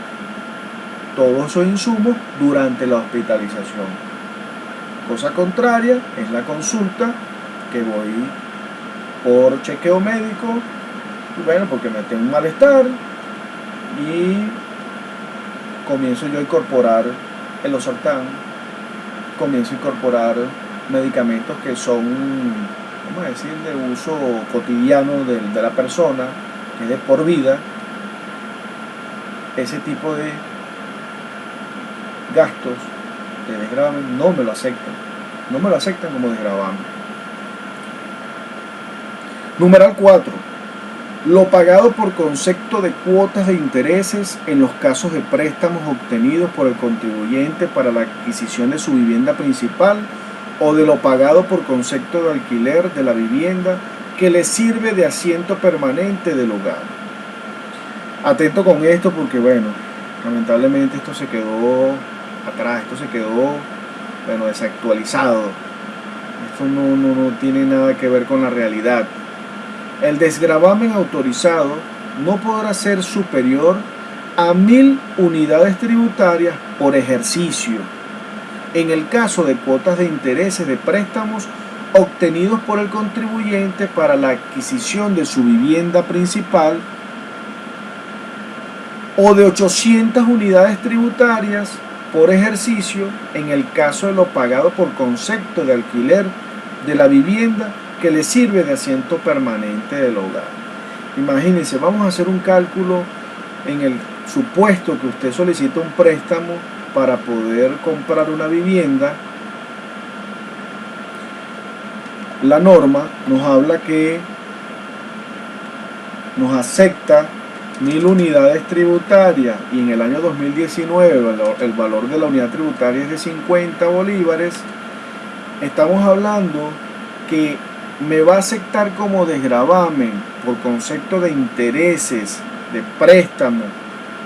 todos esos insumos durante la hospitalización. Cosa contraria es la consulta, que voy por chequeo médico, y bueno, porque me tengo un malestar y comienzo yo a incorporar el losartán, comienzo a incorporar medicamentos que son, vamos a decir, de uso cotidiano de la persona, que es de por vida. Ese tipo de gastos de desgravamen no me lo aceptan como desgravamen. Numeral 4. Lo pagado por concepto de cuotas de intereses en los casos de préstamos obtenidos por el contribuyente para la adquisición de su vivienda principal o de lo pagado por concepto de alquiler de la vivienda que le sirve de asiento permanente del hogar. Atento con esto porque bueno, lamentablemente esto se quedó atrás, esto se quedó desactualizado. Esto no tiene nada que ver con la realidad. El desgravamen autorizado no podrá ser superior a 1000 unidades tributarias por ejercicio en el caso de cuotas de intereses de préstamos obtenidos por el contribuyente para la adquisición de su vivienda principal, o de 800 unidades tributarias por ejercicio en el caso de lo pagado por concepto de alquiler de la vivienda que le sirve de asiento permanente del hogar. Imagínense, vamos a hacer un cálculo en el supuesto que usted solicita un préstamo para poder comprar una vivienda. La norma nos habla que nos acepta 1000 unidades tributarias y en el año 2019 el valor de la unidad tributaria es de 50 bolívares. Estamos hablando que me va a aceptar como desgravamen por concepto de intereses de préstamo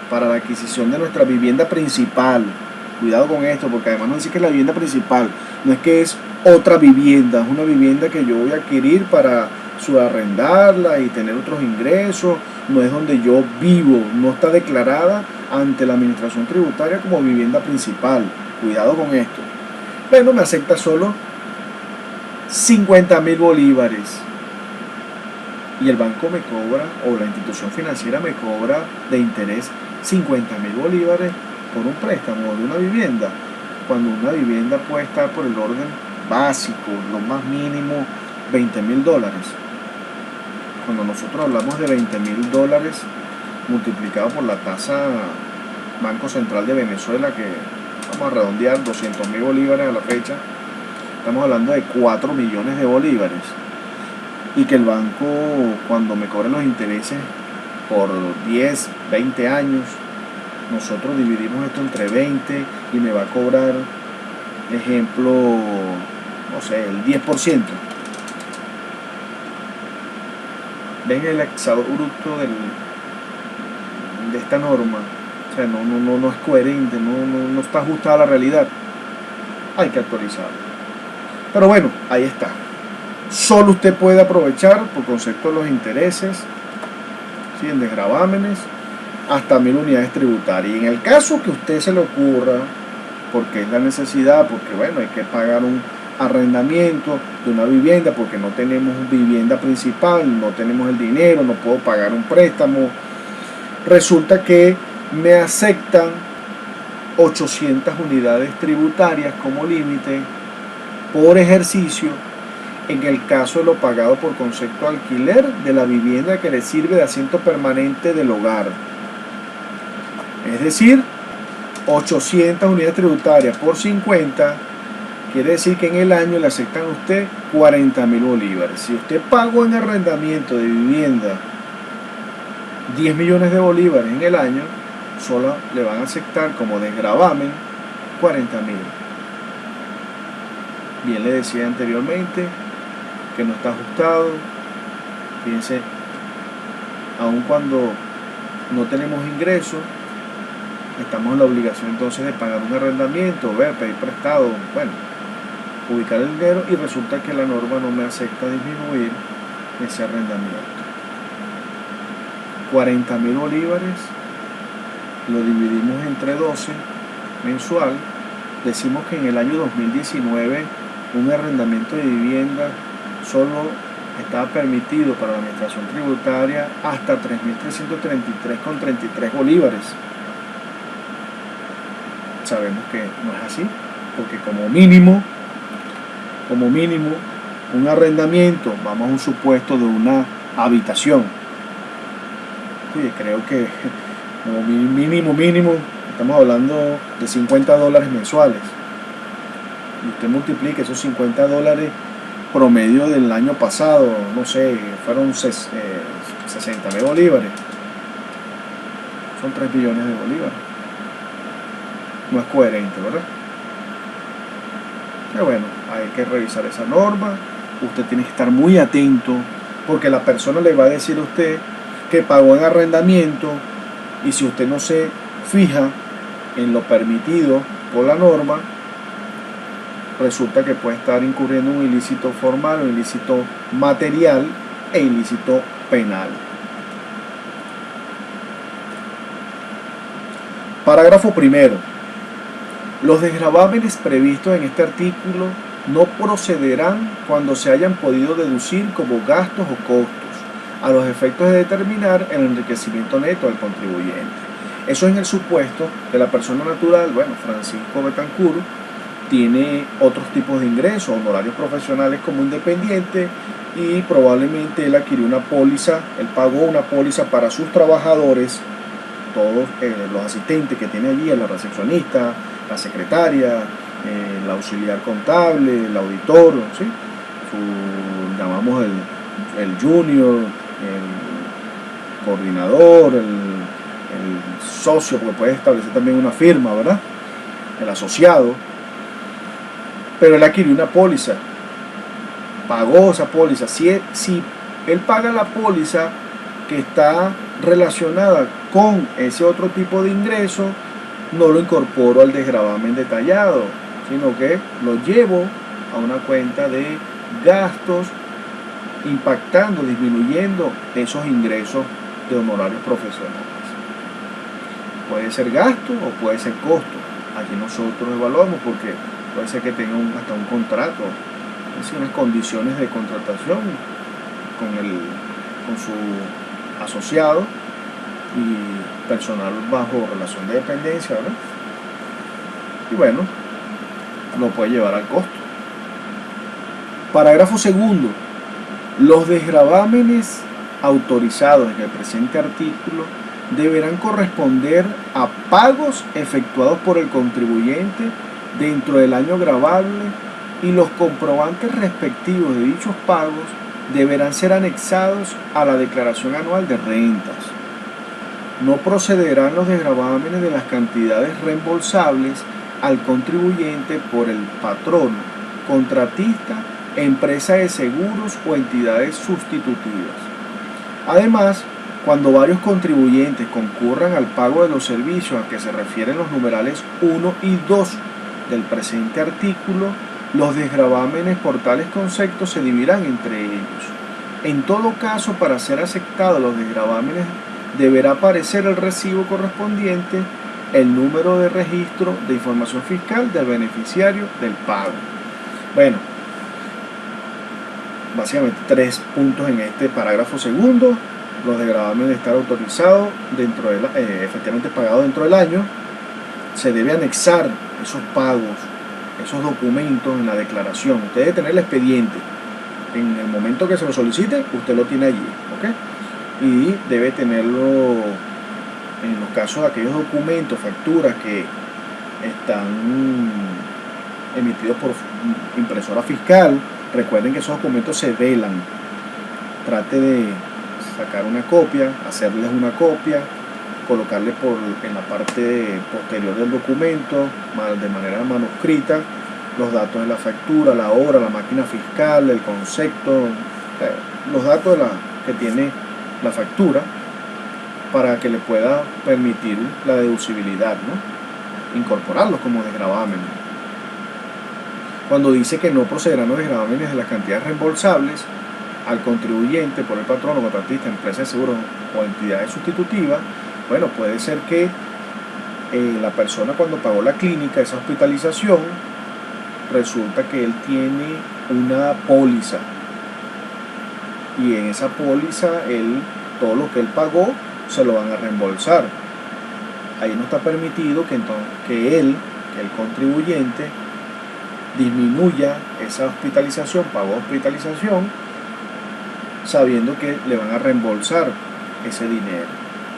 para la adquisición de nuestra vivienda principal. Cuidado con esto, porque además no dice que es la vivienda principal, no es que es otra vivienda, es una vivienda que yo voy a adquirir para subarrendarla y tener otros ingresos, no es donde yo vivo, no está declarada ante la administración tributaria como vivienda principal. Cuidado con esto. Bueno, me acepta solo 50.000 bolívares y el banco me cobra, o la institución financiera me cobra de interés 50.000 bolívares por un préstamo de una vivienda, cuando una vivienda puede estar por el orden básico, lo más mínimo, $20.000. Cuando nosotros hablamos de $20.000 multiplicado por la tasa Banco Central de Venezuela, que vamos a redondear 200.000 bolívares a la fecha, estamos hablando de 4 millones de bolívares. Y que el banco, cuando me cobre los intereses por 10, 20 años, nosotros dividimos esto entre 20 y me va a cobrar, ejemplo, no sé, el 10%. Ven el exabrupto de esta norma. O sea, no es coherente, no está ajustada a la realidad. Hay que actualizarla. Pero bueno, ahí está. Solo usted puede aprovechar por concepto de los intereses, ¿sí?, en desgravámenes, hasta 1000 unidades tributarias. Y en el caso que a usted se le ocurra, porque es la necesidad, porque bueno, hay que pagar un arrendamiento de una vivienda, porque no tenemos vivienda principal, no tenemos el dinero, no puedo pagar un préstamo, resulta que me aceptan 800 unidades tributarias como límite por ejercicio en el caso de lo pagado por concepto de alquiler de la vivienda que le sirve de asiento permanente del hogar. Es decir, 800 unidades tributarias por 50 quiere decir que en el año le aceptan a usted 40.000 bolívares. Si usted pagó en arrendamiento de vivienda 10 millones de bolívares en el año, solo le van a aceptar como desgravamen 40.000. Bien, le decía anteriormente que no está ajustado. Fíjense, aun cuando no tenemos ingresos, estamos en la obligación entonces de pagar un arrendamiento, pedir prestado, bueno, ubicar el dinero, y resulta que la norma no me acepta disminuir ese arrendamiento. 40.000 bolívares lo dividimos entre 12 mensual. Decimos que en el año 2019 un arrendamiento de vivienda solo estaba permitido para la administración tributaria hasta 3.333,33 bolívares. Sabemos que no es así, porque como mínimo, un arrendamiento, vamos a un supuesto de una habitación. Oye, creo que como mínimo, estamos hablando de $50 mensuales. Y usted multiplica esos $50 promedio del año pasado, no sé, fueron 60.000 bolívares. Son 3 billones de bolívares. No es coherente, ¿verdad? Pero bueno, hay que revisar esa norma. Usted tiene que estar muy atento, porque la persona le va a decir a usted que pagó en arrendamiento, y si usted no se fija en lo permitido por la norma, resulta que puede estar incurriendo en un ilícito formal, un ilícito material e ilícito penal. Parágrafo primero. Los desgravámenes previstos en este artículo no procederán cuando se hayan podido deducir como gastos o costos a los efectos de determinar el enriquecimiento neto del contribuyente. Eso es en el supuesto que la persona natural, bueno, Francisco Betancur, tiene otros tipos de ingresos, honorarios profesionales como independiente, y probablemente él adquirió una póliza, él pagó una póliza para sus trabajadores, todos los asistentes que tiene allí, la recepcionista, la secretaria, el auxiliar contable, el auditor, ¿sí? Llamamos el junior, el coordinador, el socio, porque puede establecer también una firma, ¿verdad? El asociado. Pero él adquirió una póliza, pagó esa póliza. Si él paga la póliza que está relacionada con ese otro tipo de ingreso, no lo incorporo al desgravamen detallado, sino que lo llevo a una cuenta de gastos, impactando, disminuyendo esos ingresos de honorarios profesionales. Puede ser gasto o puede ser costo. Aquí nosotros evaluamos, porque puede ser que tenga hasta un contrato, es decir, unas condiciones de contratación con su asociado y personal bajo relación de dependencia, ¿verdad? Y bueno, lo puede llevar al costo. Parágrafo segundo. Los desgravámenes autorizados en el presente artículo deberán corresponder a pagos efectuados por el contribuyente dentro del año gravable, y los comprobantes respectivos de dichos pagos deberán ser anexados a la declaración anual de rentas. No procederán los desgravámenes de las cantidades reembolsables al contribuyente por el patrono, contratista, empresa de seguros o entidades sustitutivas. Además, Cuando varios contribuyentes concurran al pago de los servicios a que se refieren los numerales 1 y 2 del presente artículo, los desgravámenes por tales conceptos se dividirán entre ellos. En todo caso, para ser aceptados los desgravámenes, deberá aparecer el recibo correspondiente, el número de registro de información fiscal del beneficiario del pago. Bueno, básicamente 3 puntos en este parágrafo segundo. Los desgravámenes de estar autorizados dentro de efectivamente pagados dentro del año. Se debe anexar esos pagos, esos documentos en la declaración. Usted debe tener el expediente. En el momento que se lo solicite, usted lo tiene allí, ¿ok? Y debe tenerlo en los casos de aquellos documentos, facturas que están emitidos por impresora fiscal. Recuerden que esos documentos se velan. Trate de sacar una copia, hacerles una copia, colocarle en la parte posterior del documento, de manera manuscrita, los datos de la factura, la hora, la máquina fiscal, el concepto, los datos que tiene la factura, para que le pueda permitir la deducibilidad, ¿no? Incorporarlos como desgravamen. Cuando dice que no procederán los desgravámenes de las cantidades reembolsables al contribuyente por el patrono, contratista, empresa de seguros o entidades sustitutivas, bueno, puede ser que la persona cuando pagó la clínica, esa hospitalización, resulta que él tiene una póliza y en esa póliza todo lo que él pagó se lo van a reembolsar. Ahí no está permitido que el contribuyente, disminuya esa hospitalización, pagó hospitalización, sabiendo que le van a reembolsar ese dinero.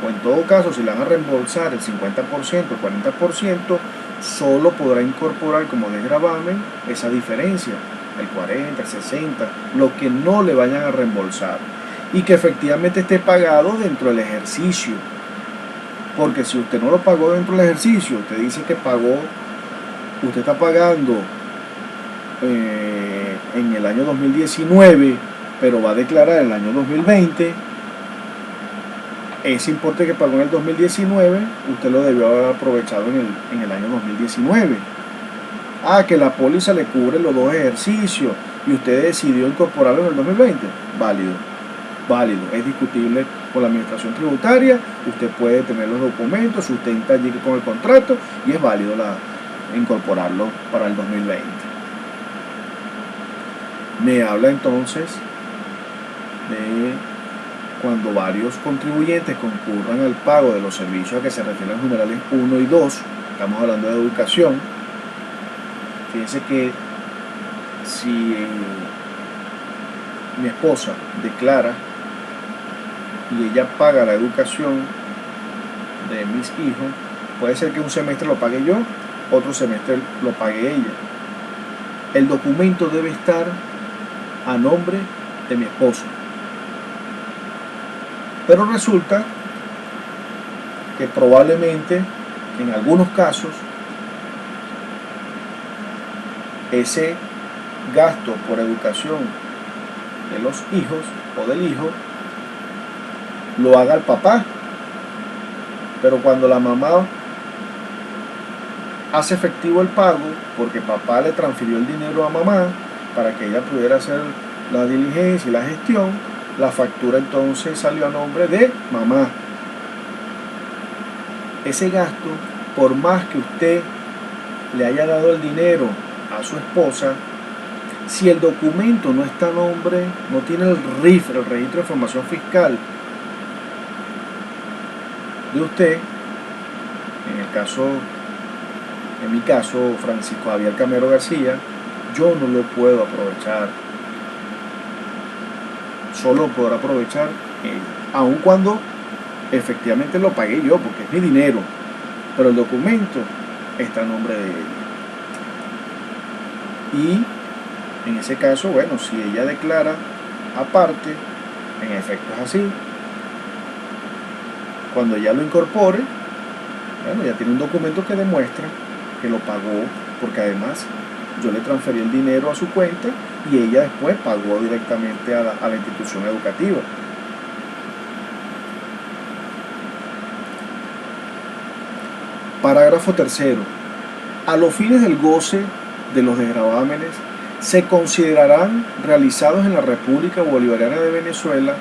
O en todo caso, si le van a reembolsar el 50%, el 40%, solo podrá incorporar como desgravamen esa diferencia, el 40, el 60, lo que no le vayan a reembolsar. Y que efectivamente esté pagado dentro del ejercicio. Porque si usted no lo pagó dentro del ejercicio, usted dice que pagó, usted está pagando en el año 2019, pero va a declarar el año 2020, ese importe que pagó en el 2019, usted lo debió haber aprovechado en el año 2019. Que la póliza le cubre los dos ejercicios y usted decidió incorporarlo en el 2020, válido, es discutible por la administración tributaria, usted puede tener los documentos, sustenta allí con el contrato y es válido incorporarlo para el 2020. Me habla entonces de cuando varios contribuyentes concurran al pago de los servicios a que se refieren los numerales 1 y 2, estamos hablando de educación. Fíjense que si mi esposa declara y ella paga la educación de mis hijos, puede ser que un semestre lo pague yo, otro semestre lo pague ella. El documento debe estar a nombre de mi esposa. Pero resulta que probablemente, en algunos casos, ese gasto por educación de los hijos o del hijo lo haga el papá. Pero cuando la mamá hace efectivo el pago, porque papá le transfirió el dinero a mamá para que ella pudiera hacer la diligencia y la gestión, la factura entonces salió a nombre de mamá. Ese gasto, por más que usted le haya dado el dinero a su esposa, si el documento no está a nombre, no tiene el RIF, el registro de información fiscal de usted, en mi caso, Francisco Javier Camero García, yo no lo puedo aprovechar. Solo podrá aprovechar ella, aun cuando efectivamente lo pagué yo, porque es mi dinero, pero el documento está a nombre de ella. Y en ese caso, bueno, si ella declara aparte, en efecto es así, cuando ella lo incorpore, bueno, ya tiene un documento que demuestra que lo pagó, porque además yo le transferí el dinero a su cuenta y ella después pagó directamente a la institución educativa. Parágrafo tercero. A los fines del goce de los desgravámenes, se considerarán realizados en la República Bolivariana de Venezuela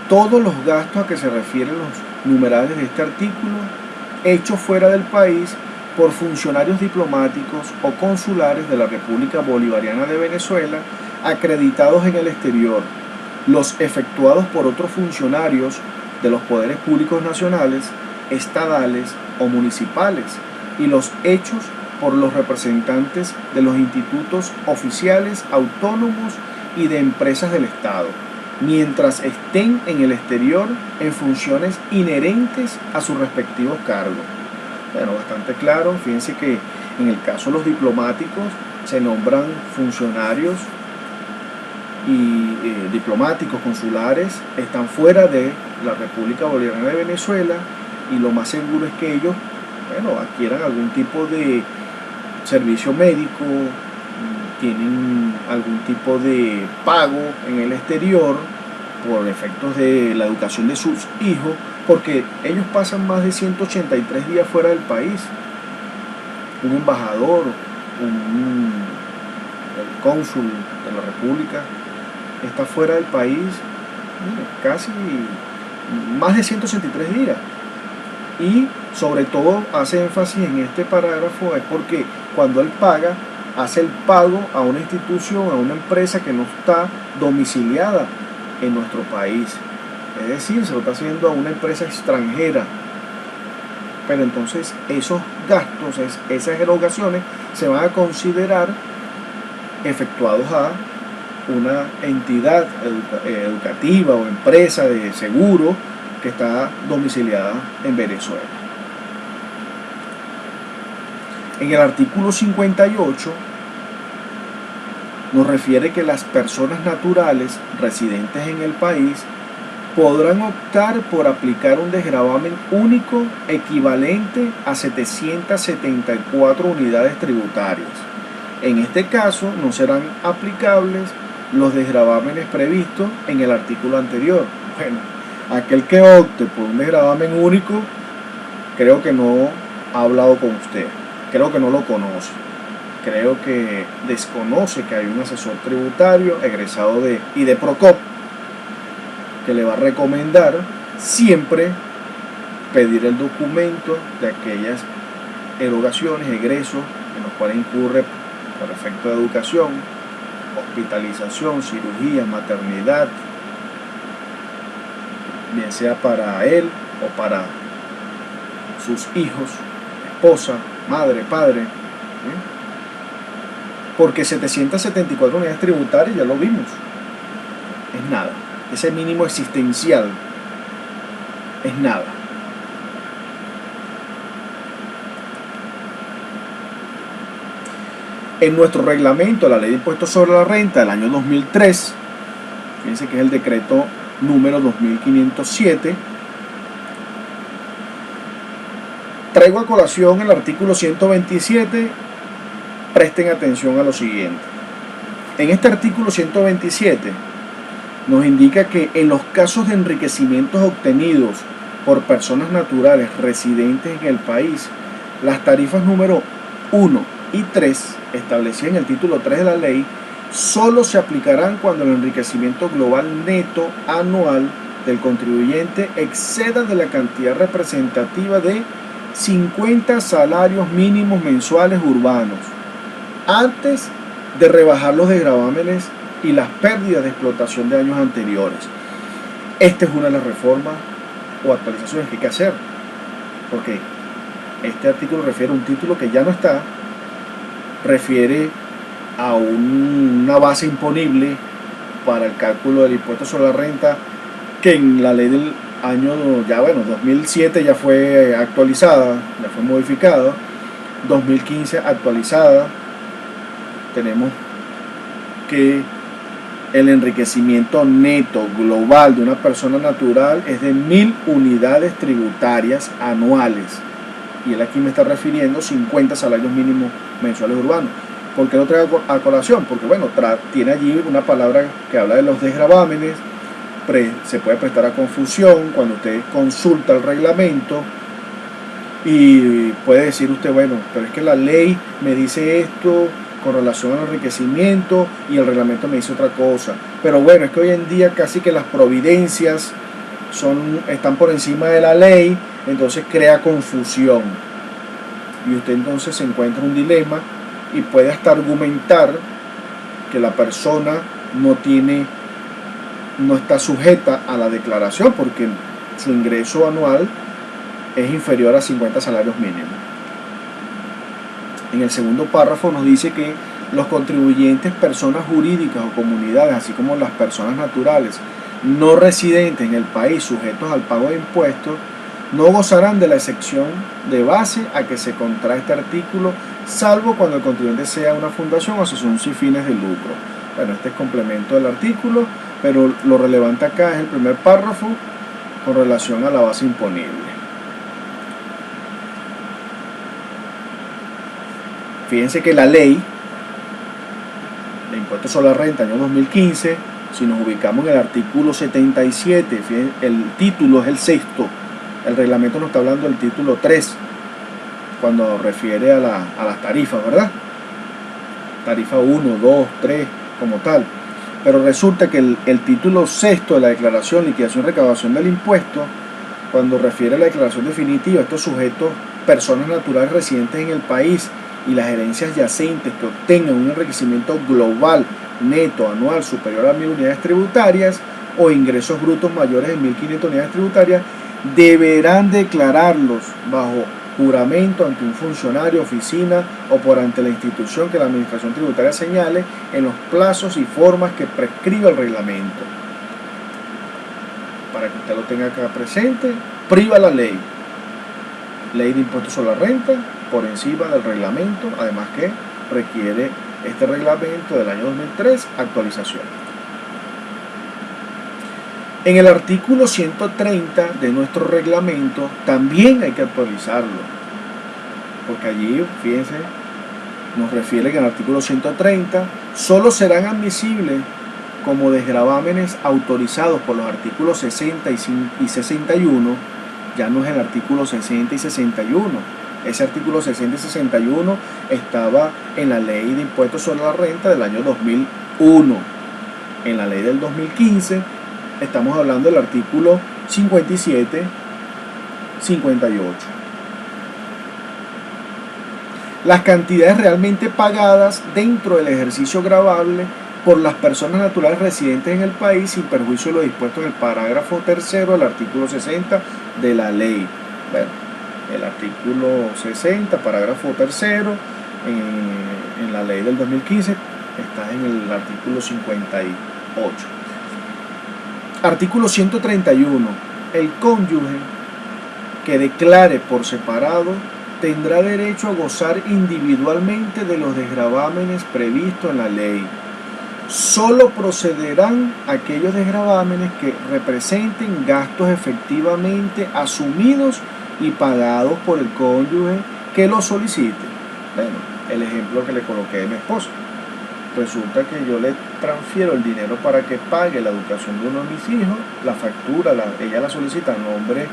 todos los gastos a que se refieren los numerales de este artículo, hechos fuera del país por funcionarios diplomáticos o consulares de la República Bolivariana de Venezuela acreditados en el exterior, los efectuados por otros funcionarios de los poderes públicos nacionales, estadales o municipales, y los hechos por los representantes de los institutos oficiales autónomos y de empresas del Estado, mientras estén en el exterior en funciones inherentes a sus respectivos cargos. Bueno, bastante claro. Fíjense que en el caso de los diplomáticos se nombran funcionarios y diplomáticos consulares, están fuera de la República Bolivariana de Venezuela, y lo más seguro es que ellos, bueno, adquieran algún tipo de servicio médico, tienen algún tipo de pago en el exterior por efectos de la educación de sus hijos, porque ellos pasan más de 183 días fuera del país. Un embajador, el cónsul de la República está fuera del país, casi más de 163 días. Y sobre todo hace énfasis en este parágrafo es porque cuando él paga, hace el pago a una institución, a una empresa que no está domiciliada en nuestro país. Es decir, se lo está haciendo a una empresa extranjera. Pero entonces esos gastos, esas erogaciones, se van a considerar efectuados a una entidad educativa o empresa de seguro que está domiciliada en Venezuela. En el artículo 58 nos refiere que las personas naturales residentes en el país podrán optar por aplicar un desgravamen único equivalente a 774 unidades tributarias. En este caso no serán aplicables los desgravámenes previstos en el artículo anterior. Bueno, aquel que opte por un desgravamen único, creo que no ha hablado con usted, creo que no lo conoce, creo que desconoce que hay un asesor tributario egresado de Procop que le va a recomendar siempre pedir el documento de aquellas erogaciones, egresos en los cuales incurre por efecto de educación, hospitalización, cirugía, maternidad, bien sea para él o para sus hijos, esposa, madre, padre, porque 774 unidades tributarias, ya lo vimos, es nada. Ese mínimo existencial es nada. En nuestro reglamento, la Ley de Impuestos sobre la Renta del año 2003, fíjense que es el decreto número 2507, traigo a colación el artículo 127. Presten atención a lo siguiente. En este artículo 127 nos indica que en los casos de enriquecimientos obtenidos por personas naturales residentes en el país, las tarifas número 1 y 3, establecidas en el título 3 de la ley, solo se aplicarán cuando el enriquecimiento global neto anual del contribuyente exceda de la cantidad representativa de 50 salarios mínimos mensuales urbanos, antes de rebajar los desgravámenes y las pérdidas de explotación de años anteriores. Esta es una de las reformas o actualizaciones que hay que hacer, porque este artículo refiere a un título que ya no está, refiere a una base imponible para el cálculo del impuesto sobre la renta que en la ley del año 2007 ya fue actualizada, ya fue modificada, 2015 actualizada. Tenemos que el enriquecimiento neto global de una persona natural es de 1000 unidades tributarias anuales. Y él aquí me está refiriendo 50 salarios mínimos mensuales urbanos. ¿Por qué lo traigo a colación? Porque bueno, tiene allí una palabra que habla de los desgravámenes. Se puede prestar a confusión cuando usted consulta el reglamento. Y puede decir usted, bueno, pero es que la ley me dice esto con relación al enriquecimiento y el reglamento me dice otra cosa. Pero bueno, es que hoy en día casi que las providencias están por encima de la ley, entonces crea confusión. Y usted entonces se encuentra un dilema y puede hasta argumentar que la persona no está sujeta a la declaración porque su ingreso anual es inferior a 50 salarios mínimos. En el segundo párrafo nos dice que los contribuyentes, personas jurídicas o comunidades, así como las personas naturales no residentes en el país sujetos al pago de impuestos, no gozarán de la excepción de base a que se contrae este artículo, salvo cuando el contribuyente sea una fundación o asociación sin fines de lucro. Bueno, este es complemento del artículo, pero lo relevante acá es el primer párrafo con relación a la base imponible. Fíjense que la ley de impuestos sobre la renta año 2015, si nos ubicamos en el artículo 77, fíjense, el título es el sexto, el reglamento nos está hablando del título 3, cuando refiere a las tarifas, ¿verdad? Tarifa 1, 2, 3, como tal. Pero resulta que el título sexto de la declaración, liquidación y recaudación del impuesto, cuando refiere a la declaración definitiva, estos sujetos, personas naturales residentes en el país y las herencias yacentes que obtengan un enriquecimiento global neto anual superior a 1.000 unidades tributarias o ingresos brutos mayores de 1.500 unidades tributarias, deberán declararlos bajo juramento ante un funcionario, oficina o por ante la institución que la administración tributaria señale en los plazos y formas que prescribe el reglamento. Para que usted lo tenga acá presente, priva la ley de impuestos sobre la renta por encima del reglamento, además que requiere este reglamento del año 2003 actualización. En el artículo 130 de nuestro reglamento también hay que actualizarlo, porque allí, fíjense, nos refiere que en el artículo 130 solo serán admisibles como desgravámenes autorizados por los artículos 60 y 61, ya no es el artículo 60 y 61. Ese artículo 60 y 61 estaba en la ley de impuestos sobre la renta del año 2001. En la ley del 2015 estamos hablando del artículo 57, 58. Las cantidades realmente pagadas dentro del ejercicio gravable por las personas naturales residentes en el país sin perjuicio de lo dispuesto en el parágrafo tercero del artículo 60 de la ley. Bueno, el artículo 60, parágrafo tercero, en la ley del 2015 está en el artículo 58. Artículo 131. El cónyuge que declare por separado tendrá derecho a gozar individualmente de los desgravámenes previstos en la ley. Solo procederán aquellos desgravámenes que representen gastos efectivamente asumidos y pagados por el cónyuge que lo solicite. Bueno, el ejemplo que le coloqué de mi esposa. Resulta que yo le transfiero el dinero para que pague la educación de uno de mis hijos, la factura, ella la solicita a nombre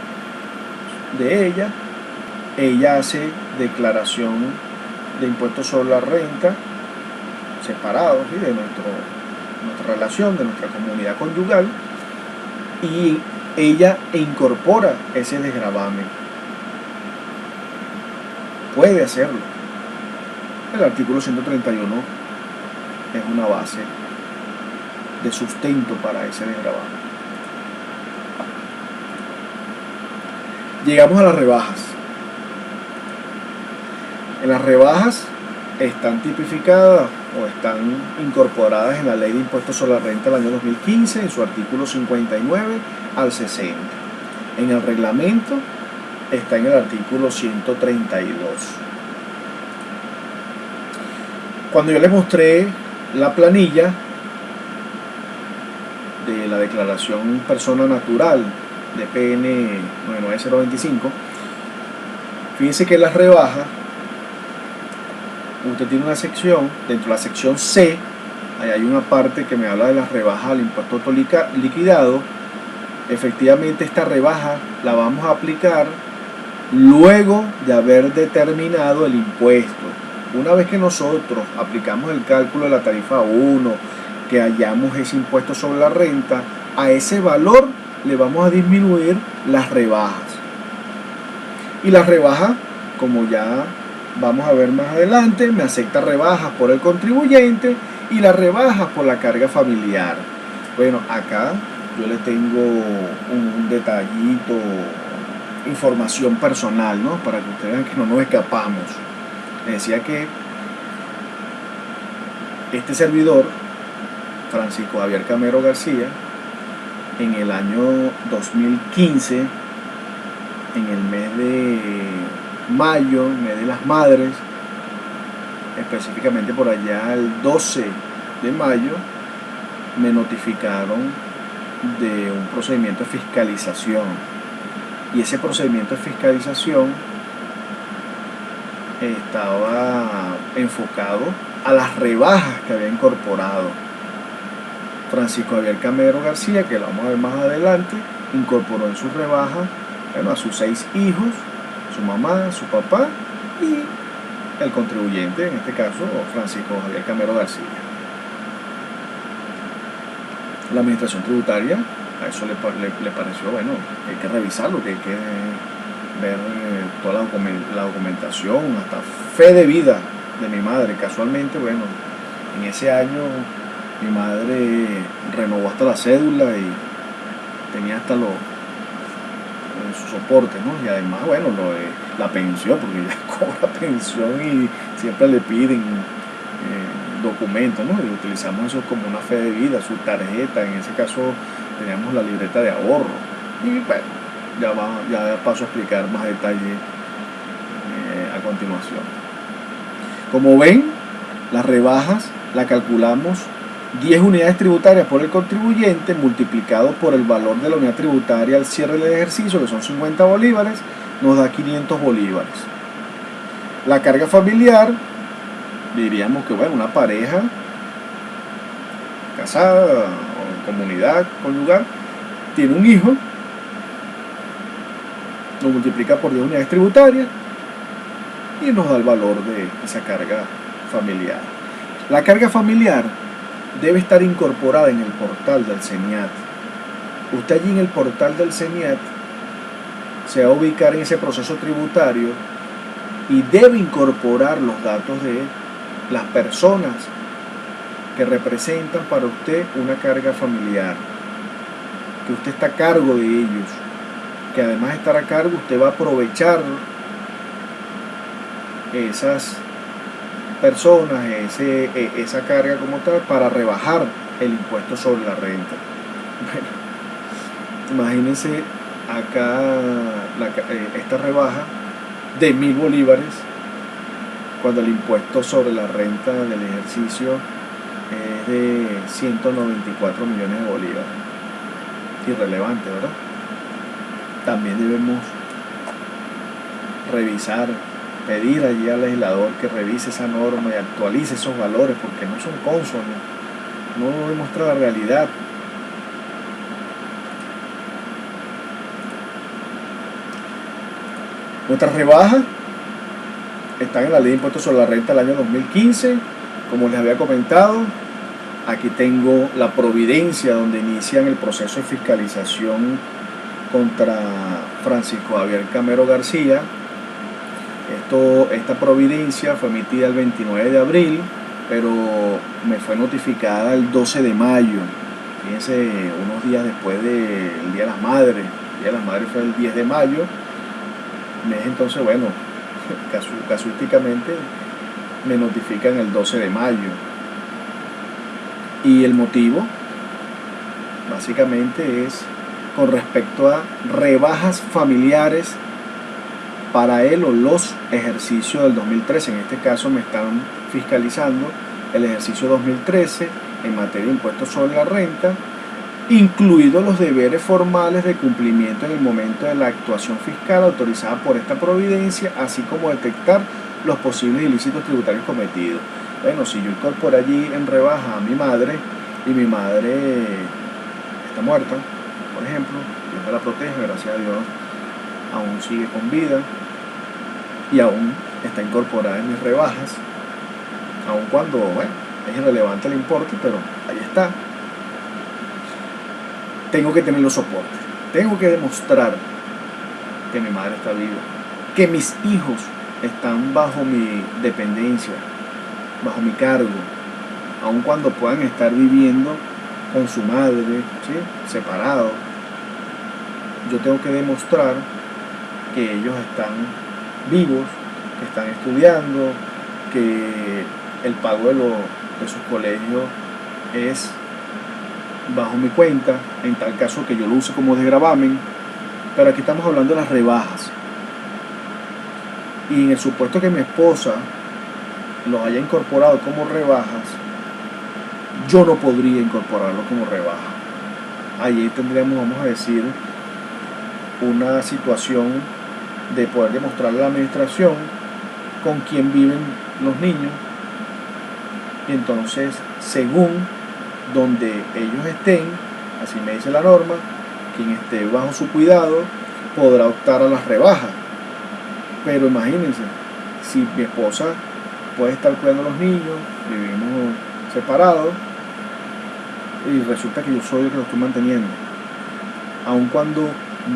de ella hace declaración de impuestos sobre la renta separados, ¿sí?, de nuestra relación, de nuestra comunidad conyugal, y ella incorpora ese desgravamen. Puede hacerlo. El artículo 131 es una base de sustento para ese desgravamen. Llegamos a las rebajas. En las rebajas están tipificadas o están incorporadas en la Ley de Impuestos sobre la Renta del año 2015, en su artículo 59 al 60. En el reglamento está en el artículo 132. Cuando yo les mostré la planilla de la declaración persona natural de PN 99025, fíjense que las rebajas, usted tiene una sección, dentro de la sección C, ahí hay una parte que me habla de las rebajas al impuesto auto liquidado. Efectivamente esta rebaja la vamos a aplicar luego de haber determinado el impuesto. Una vez que nosotros aplicamos el cálculo de la tarifa 1, que hallamos ese impuesto sobre la renta, a ese valor le vamos a disminuir las rebajas. Y las rebajas, como ya vamos a ver más adelante, me acepta rebajas por el contribuyente y las rebajas por la carga familiar. Bueno, acá yo le tengo un detallito, información personal, ¿no? Para que ustedes vean que no nos escapamos. Les decía que este servidor, Francisco Javier Camero García, en el año 2015, en el mes de mayo, mes de las madres, específicamente por allá el 12 de mayo, me notificaron de un procedimiento de fiscalización. Y ese procedimiento de fiscalización estaba enfocado a las rebajas que había incorporado Francisco Javier Camero García, que lo vamos a ver más adelante. Incorporó en sus rebajas, bueno, a sus 6 hijos, su mamá, su papá y el contribuyente, en este caso Francisco Javier Camero García. La administración tributaria a eso le pareció, bueno, que hay que revisarlo, que hay que ver toda la documentación, hasta fe de vida de mi madre. Casualmente, bueno, en ese año mi madre renovó hasta la cédula y tenía hasta su soporte, ¿no? Y además, bueno, la pensión, porque ella cobra pensión y siempre le piden documentos, ¿no? Y utilizamos eso como una fe de vida, su tarjeta, en ese caso teníamos la libreta de ahorro. Y bueno, ya paso a explicar más detalles a continuación. Como ven, las rebajas la calculamos 10 unidades tributarias por el contribuyente multiplicado por el valor de la unidad tributaria al cierre del ejercicio, que son 50 bolívares, nos da 500 bolívares. La carga familiar, diríamos que bueno, una pareja casada o comunidad conyugal tiene un hijo, lo multiplica por 10 unidades tributarias y nos da el valor de esa carga familiar. La carga familiar debe estar incorporada en el portal del CENIAT. Usted allí en el portal del CENIAT se va a ubicar en ese proceso tributario y debe incorporar los datos de las personas que representan para usted una carga familiar, que usted está a cargo de ellos, que además de estar a cargo usted va a aprovechar esas personas, esa carga como tal, para rebajar el impuesto sobre la renta. Bueno, imagínense acá esta rebaja de 1000 bolívares, cuando el impuesto sobre la renta del ejercicio es de 194 millones de bolívares. Irrelevante, ¿verdad? También debemos revisar, pedir allí al legislador que revise esa norma y actualice esos valores, porque no son cónsonos, no demuestra la realidad. Nuestras rebajas están en la Ley de Impuestos sobre la Renta del año 2015, como les había comentado. Aquí tengo la providencia donde inician el proceso de fiscalización contra Francisco Javier Camero García. Esta providencia fue emitida el 29 de abril, pero me fue notificada el 12 de mayo. Fíjense, unos días después del Día de las Madres. El Día de las Madres fue el 10 de mayo. Entonces, bueno, casuísticamente me notifican el 12 de mayo. Y el motivo, básicamente, es con respecto a rebajas familiares para él o los ejercicios del 2013. En este caso me están fiscalizando el ejercicio 2013 en materia de impuestos sobre la renta, incluidos los deberes formales de cumplimiento en el momento de la actuación fiscal autorizada por esta providencia, así como detectar los posibles ilícitos tributarios cometidos. Bueno, si yo incorporé allí en rebaja a mi madre y mi madre está muerta, por ejemplo, Dios me la protege, gracias a Dios, aún sigue con vida y aún está incorporada en mis rebajas, aun cuando, bueno, es irrelevante el importe, pero ahí está. Tengo que tener los soportes, tengo que demostrar que mi madre está viva, que mis hijos están bajo mi dependencia, bajo mi cargo, aun cuando puedan estar viviendo con su madre, ¿sí?, separados. Yo tengo que demostrar que ellos están vivos, que están estudiando, que el pago de sus colegios es bajo mi cuenta, en tal caso que yo lo use como desgravamen. Pero aquí estamos hablando de las rebajas. Y en el supuesto que mi esposa los haya incorporado como rebajas, yo no podría incorporarlo como rebaja. Allí tendríamos, vamos a decir, una situación de poder demostrarle a la administración con quién viven los niños, y entonces, según donde ellos estén, así me dice la norma, quien esté bajo su cuidado podrá optar a las rebajas. Pero imagínense, si mi esposa puede estar cuidando a los niños, vivimos separados, y resulta que yo soy el que los estoy manteniendo, aun cuando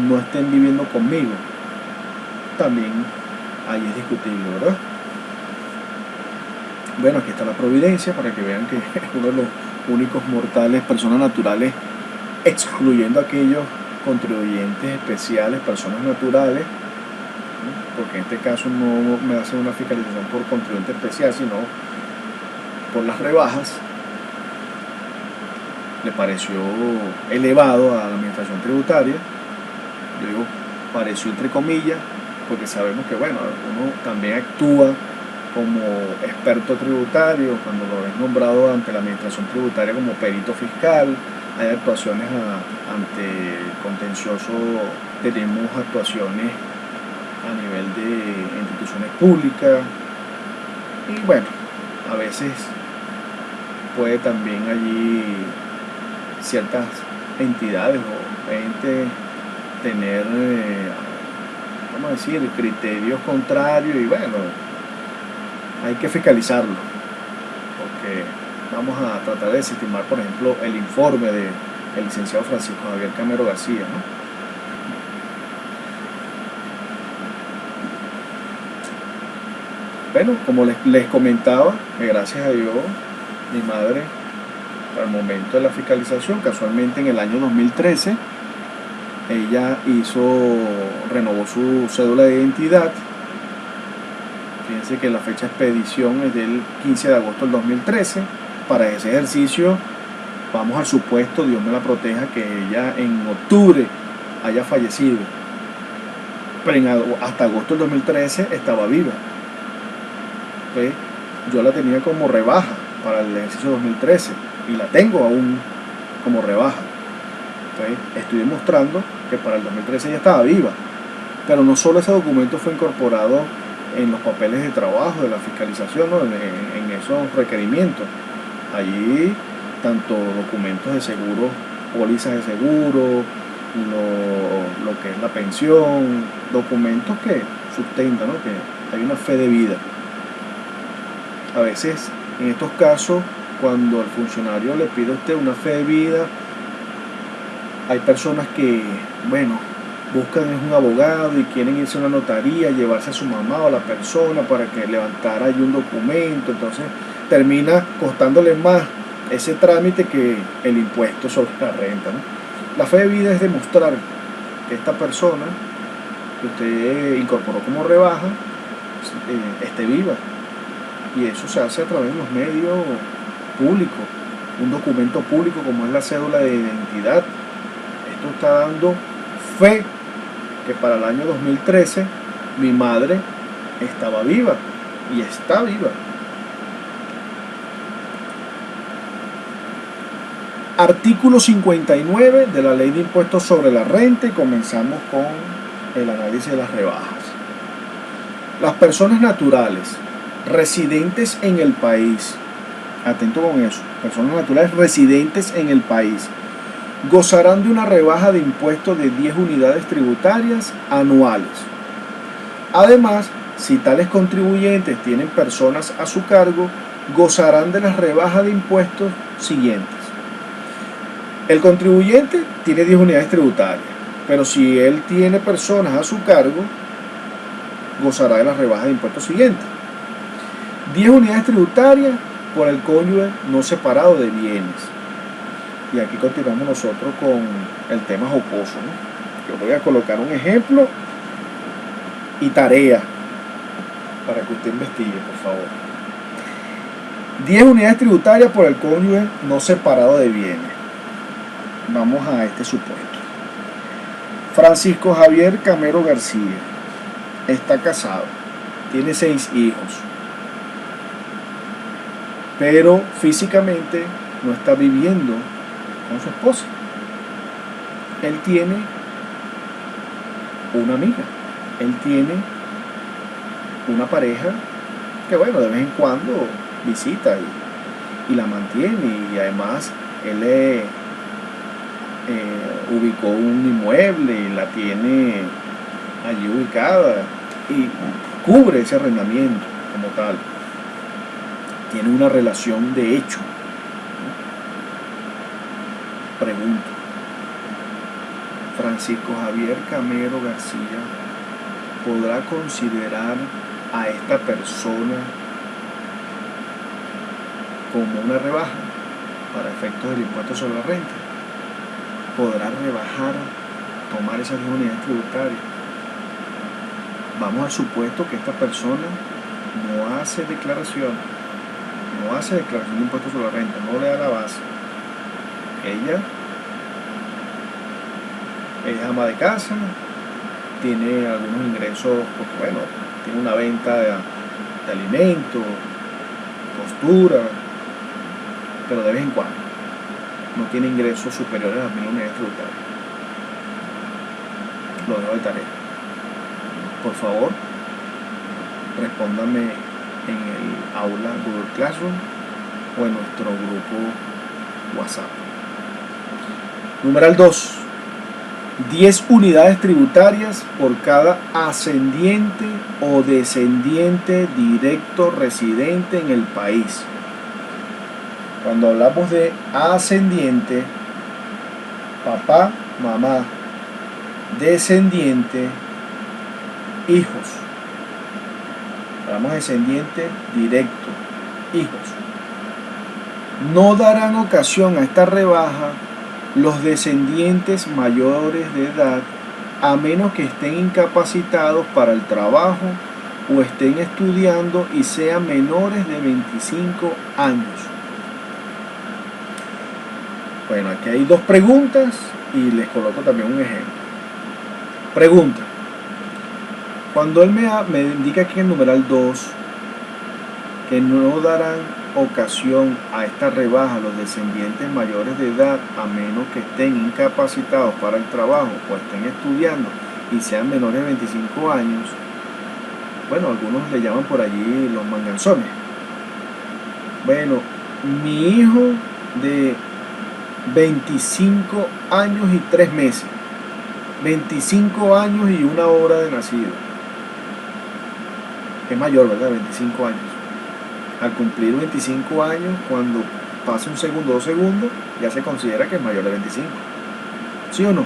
no estén viviendo conmigo, también ahí es discutible, ¿verdad? Bueno, aquí está la providencia para que vean que es uno de los únicos mortales, personas naturales, excluyendo a aquellos contribuyentes especiales, personas naturales, ¿no?, porque en este caso no me hacen una fiscalización por contribuyente especial, sino por las rebajas. Le pareció elevado a la administración tributaria. Yo digo pareció entre comillas, porque sabemos que, bueno, uno también actúa como experto tributario cuando lo es nombrado ante la administración tributaria como perito fiscal. Hay actuaciones ante el contencioso, tenemos actuaciones a nivel de instituciones públicas, y bueno, a veces puede también allí ciertas entidades o entes tener, vamos a decir, criterios contrarios, y bueno, hay que fiscalizarlo, porque vamos a tratar de desestimar, por ejemplo, el informe del licenciado Francisco Javier Camero García, ¿no? Bueno, como les comentaba, que gracias a Dios, mi madre, al momento de la fiscalización, casualmente en el año 2013, ella renovó su cédula de identidad. Fíjense que la fecha de expedición es del 15 de agosto del 2013. Para ese ejercicio, vamos al supuesto, Dios me la proteja, que ella en octubre haya fallecido. Pero hasta agosto del 2013 estaba viva. Pues yo la tenía como rebaja para el ejercicio 2013 y la tengo aún como rebaja. Entonces, estoy demostrando que para el 2013 ella estaba viva. Pero no solo ese documento fue incorporado en los papeles de trabajo de la fiscalización, ¿no?, en esos requerimientos. Allí, tanto documentos de seguro, pólizas de seguro, lo que es la pensión, documentos que sustentan, ¿no?, que hay una fe de vida. A veces, en estos casos, cuando el funcionario le pide a usted una fe de vida, hay personas que, bueno, buscan un abogado y quieren irse a una notaría, llevarse a su mamá o a la persona para que levantara ahí un documento. Entonces termina costándole más ese trámite que el impuesto sobre la renta, ¿no? La fe de vida es demostrar que esta persona que usted incorporó como rebaja esté viva, y eso se hace a través de los medios públicos, un documento público como es la cédula de identidad. Esto está dando fe que para el año 2013 mi madre estaba viva y está viva. Artículo 59 de la Ley de Impuestos sobre la Renta, y comenzamos con el análisis de las rebajas. Las personas naturales residentes en el país, atento con eso, personas naturales residentes en el país, gozarán de una rebaja de impuestos de 10 unidades tributarias anuales. Además, si tales contribuyentes tienen personas a su cargo, gozarán de las rebajas de impuestos siguientes. El contribuyente tiene 10 unidades tributarias, pero si él tiene personas a su cargo, gozará de las rebajas de impuestos siguientes. 10 unidades tributarias por el cónyuge no separado de bienes. Y aquí continuamos nosotros con el tema jocoso, ¿no? Yo voy a colocar un ejemplo y tarea para que usted investigue, por favor. 10 unidades tributarias por el cónyuge no separado de bienes. Vamos a este supuesto. Francisco Javier Camero García está casado, tiene 6 hijos, pero físicamente no está viviendo con su esposa. Él tiene una amiga, él tiene una pareja que, bueno, de vez en cuando visita y la mantiene, y además él ubicó un inmueble y la tiene allí ubicada y cubre ese arrendamiento como tal. Tiene una relación de hecho. Pregunto, ¿Francisco Javier Camero García podrá considerar a esta persona como una rebaja para efectos del impuesto sobre la renta? ¿Podrá rebajar, tomar esas 10 unidades tributarias? Vamos al supuesto que esta persona no hace declaración de impuesto sobre la renta, no le da la base. Ella es ama de casa, tiene algunos ingresos, porque bueno, tiene una venta de alimentos, costura, pero de vez en cuando no tiene ingresos superiores a 1000 unidades tributarias. Lo dejo de tarea. Por favor, respóndame en el aula Google Classroom o en nuestro grupo WhatsApp. Numeral 2. 10 unidades tributarias por cada ascendiente o descendiente directo residente en el país. Cuando hablamos de ascendiente, papá, mamá, descendiente, hijos. Hablamos de descendiente directo, hijos. No darán ocasión a esta rebaja los descendientes mayores de edad, a menos que estén incapacitados para el trabajo o estén estudiando y sean menores de 25 años. Bueno, aquí hay 2 preguntas y les coloco también un ejemplo. Pregunta. Cuando él me indica aquí en el numeral 2 que no darán ocasión a esta rebaja los descendientes mayores de edad, a menos que estén incapacitados para el trabajo o estén estudiando y sean menores de 25 años, bueno, algunos le llaman por allí los manganzones. Bueno, mi hijo de 25 años y 3 meses, 25 años y 1 hora de nacido, es mayor, ¿verdad? 25 años. Al cumplir 25 años, cuando pasa un segundo o 2 segundos, ya se considera que es mayor de 25. ¿Sí o no?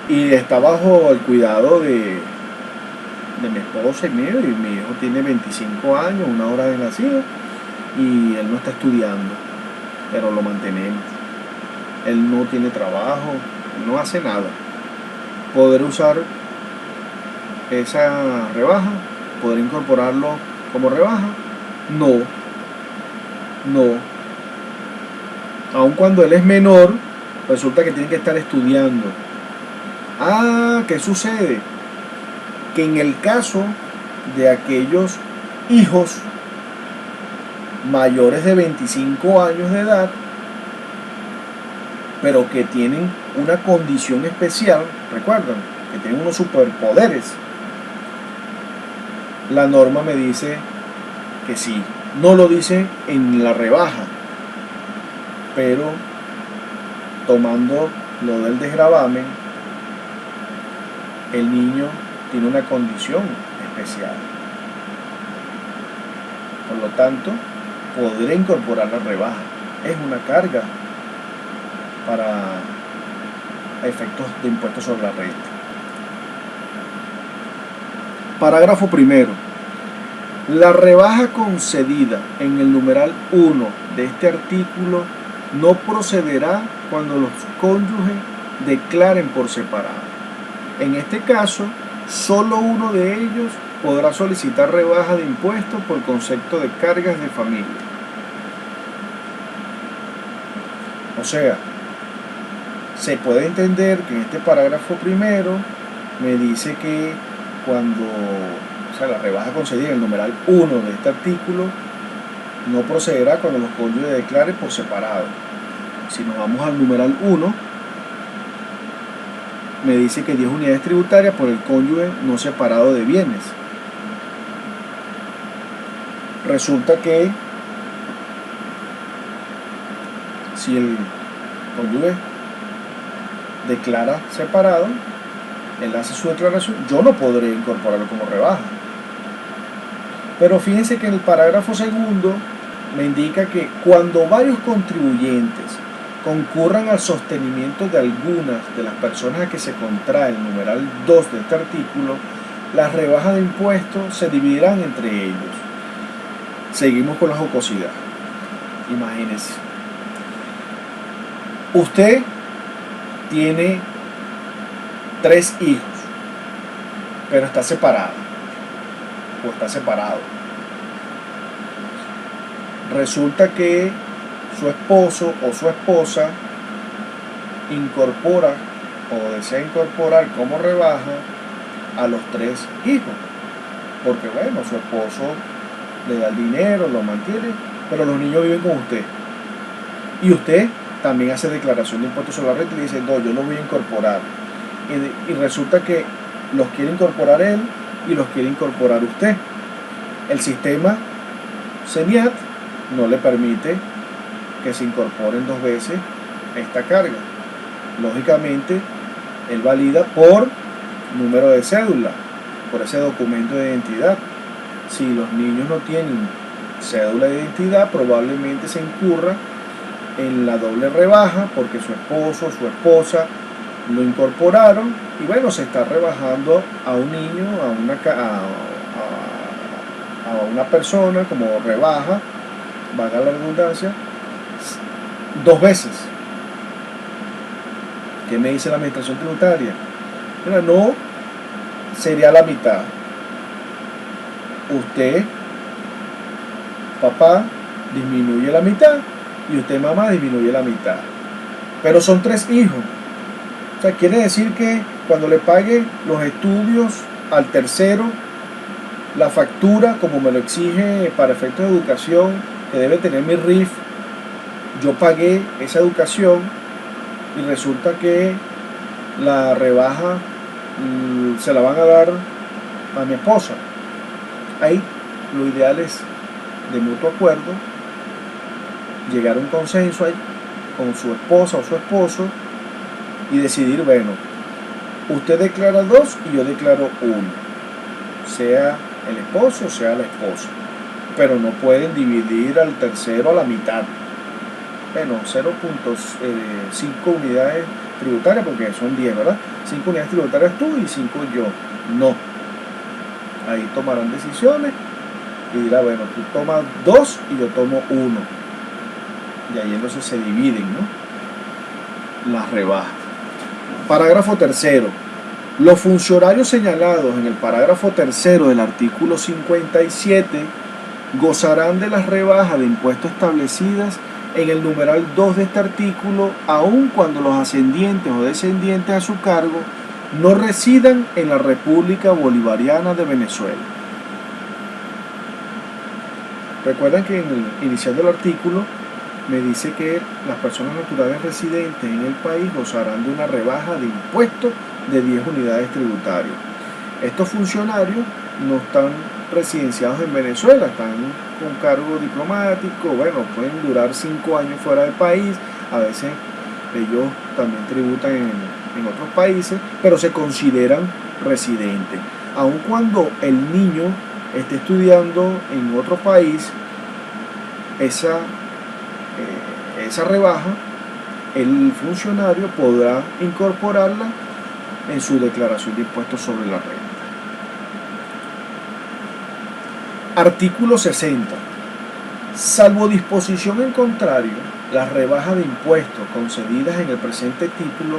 Y está bajo el cuidado de mi esposa y mío, y mi hijo tiene 25 años, 1 hora de nacido, y él no está estudiando, pero lo mantenemos. Él no tiene trabajo, no hace nada. ¿Poder usar esa rebaja? ¿Poder incorporarlo como rebaja? No. Aun cuando él es menor, resulta que tiene que estar estudiando. ¿Qué sucede? Que en el caso de aquellos hijos mayores de 25 años de edad, pero que tienen una condición especial, recuerdan, que tienen unos superpoderes, la norma me dice que sí. No lo dice en la rebaja, pero tomando lo del desgravamen, el niño tiene una condición especial. Por lo tanto, podré incorporar la rebaja. Es una carga para efectos de impuestos sobre la renta. Parágrafo primero. La rebaja concedida en el numeral 1 de este artículo no procederá cuando los cónyuges declaren por separado. En este caso, solo uno de ellos podrá solicitar rebaja de impuestos por concepto de cargas de familia. O sea, se puede entender que en este parágrafo primero me dice que cuando, la rebaja concedida en el numeral 1 de este artículo no procederá cuando los cónyuges declaren por separado. Si nos vamos al numeral 1, me dice que 10 unidades tributarias por el cónyuge no separado de bienes. Resulta que si el cónyuge declara separado, él hace su declaración, yo no podré incorporarlo como rebaja. Pero fíjense que en el parágrafo segundo me indica que cuando varios contribuyentes concurran al sostenimiento de algunas de las personas a que se contrae el numeral 2 de este artículo, las rebajas de impuestos se dividirán entre ellos. Seguimos con la jocosidad. Imagínense. Usted tiene 3 hijos, pero está separado o está separado. Resulta que su esposo o su esposa incorpora o desea incorporar como rebaja a los 3 hijos, porque bueno, su esposo le da el dinero, lo mantiene, pero los niños viven con usted. Y usted también hace declaración de impuestos sobre la renta y le dice, no, yo los voy a incorporar. Y resulta que los quiere incorporar él y los quiere incorporar usted. El sistema CENIAT no le permite que se incorporen 2 veces esta carga. Lógicamente, él valida por número de cédula, por ese documento de identidad. Si los niños no tienen cédula de identidad, probablemente se incurra en la doble rebaja porque su esposo o su esposa lo incorporaron y bueno, se está rebajando a un niño, a una persona como rebaja, valga la redundancia, 2 veces. ¿Qué me dice la administración tributaria? Mira, no, sería la mitad. Usted, papá, disminuye la mitad y usted, mamá, disminuye la mitad. Pero son 3 hijos. O sea, quiere decir que cuando le pague los estudios al tercero, la factura, como me lo exige para efectos de educación, que debe tener mi RIF, yo pagué esa educación y resulta que la rebaja se la van a dar a mi esposa. Ahí lo ideal es, de mutuo acuerdo, llegar a un consenso ahí con su esposa o su esposo y decidir, bueno, usted declara 2 y yo declaro 1, sea el esposo o sea la esposa, pero no pueden dividir al tercero a la mitad. Bueno, 0.5 unidades tributarias, porque son 10, ¿verdad? 5 unidades tributarias tú y 5 yo. No. Ahí tomarán decisiones y dirá, bueno, tú tomas 2 y yo tomo 1. Y ahí entonces se dividen, ¿no?, las rebajas. Parágrafo tercero. Los funcionarios señalados en el parágrafo tercero del artículo 57 gozarán de las rebajas de impuestos establecidas en el numeral 2 de este artículo, aun cuando los ascendientes o descendientes a su cargo no residan en la República Bolivariana de Venezuela. Recuerden que en el inicial del artículo me dice que las personas naturales residentes en el país gozarán de una rebaja de impuestos de 10 unidades tributarias. Estos funcionarios no están residenciados en Venezuela, están con cargo diplomático, bueno, pueden durar 5 años fuera del país, a veces ellos también tributan en otros países, pero se consideran residentes. Aun cuando el niño esté estudiando en otro país, esa rebaja, el funcionario podrá incorporarla en su declaración de impuestos sobre la renta. Artículo 60. Salvo disposición en contrario, las rebajas de impuestos concedidas en el presente título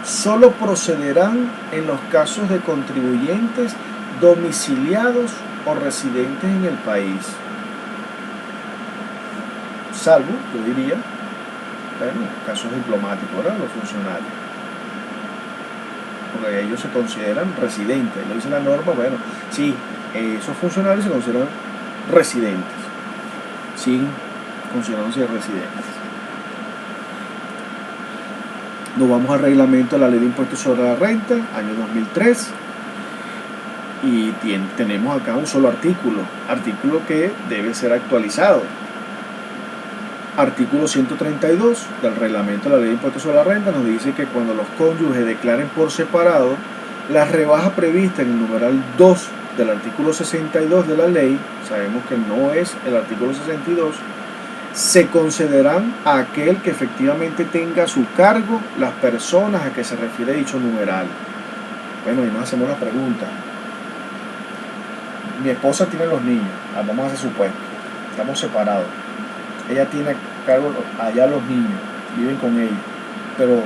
solo procederán en los casos de contribuyentes domiciliados o residentes en el país. Salvo, yo diría, bueno, casos diplomáticos, ¿verdad? Los funcionarios. Porque ellos se consideran residentes. Lo dice la norma, bueno, sí, esos funcionarios se consideran residentes, sin considerándose residentes. Nos vamos al reglamento de la Ley de Impuestos sobre la Renta, año 2003, y tenemos acá un solo artículo que debe ser actualizado. Artículo 132 del reglamento de la Ley de Impuestos sobre la Renta nos dice que cuando los cónyuges declaren por separado, las rebajas previstas en el numeral 2 del artículo 62 de la ley, sabemos que no es el artículo 62, se concederán a aquel que efectivamente tenga a su cargo las personas a que se refiere dicho numeral. Bueno, y nos hacemos la pregunta. Mi esposa tiene los niños, vamos a hacer supuesto, estamos separados. Ella tiene a cargo allá los niños, viven con ella, pero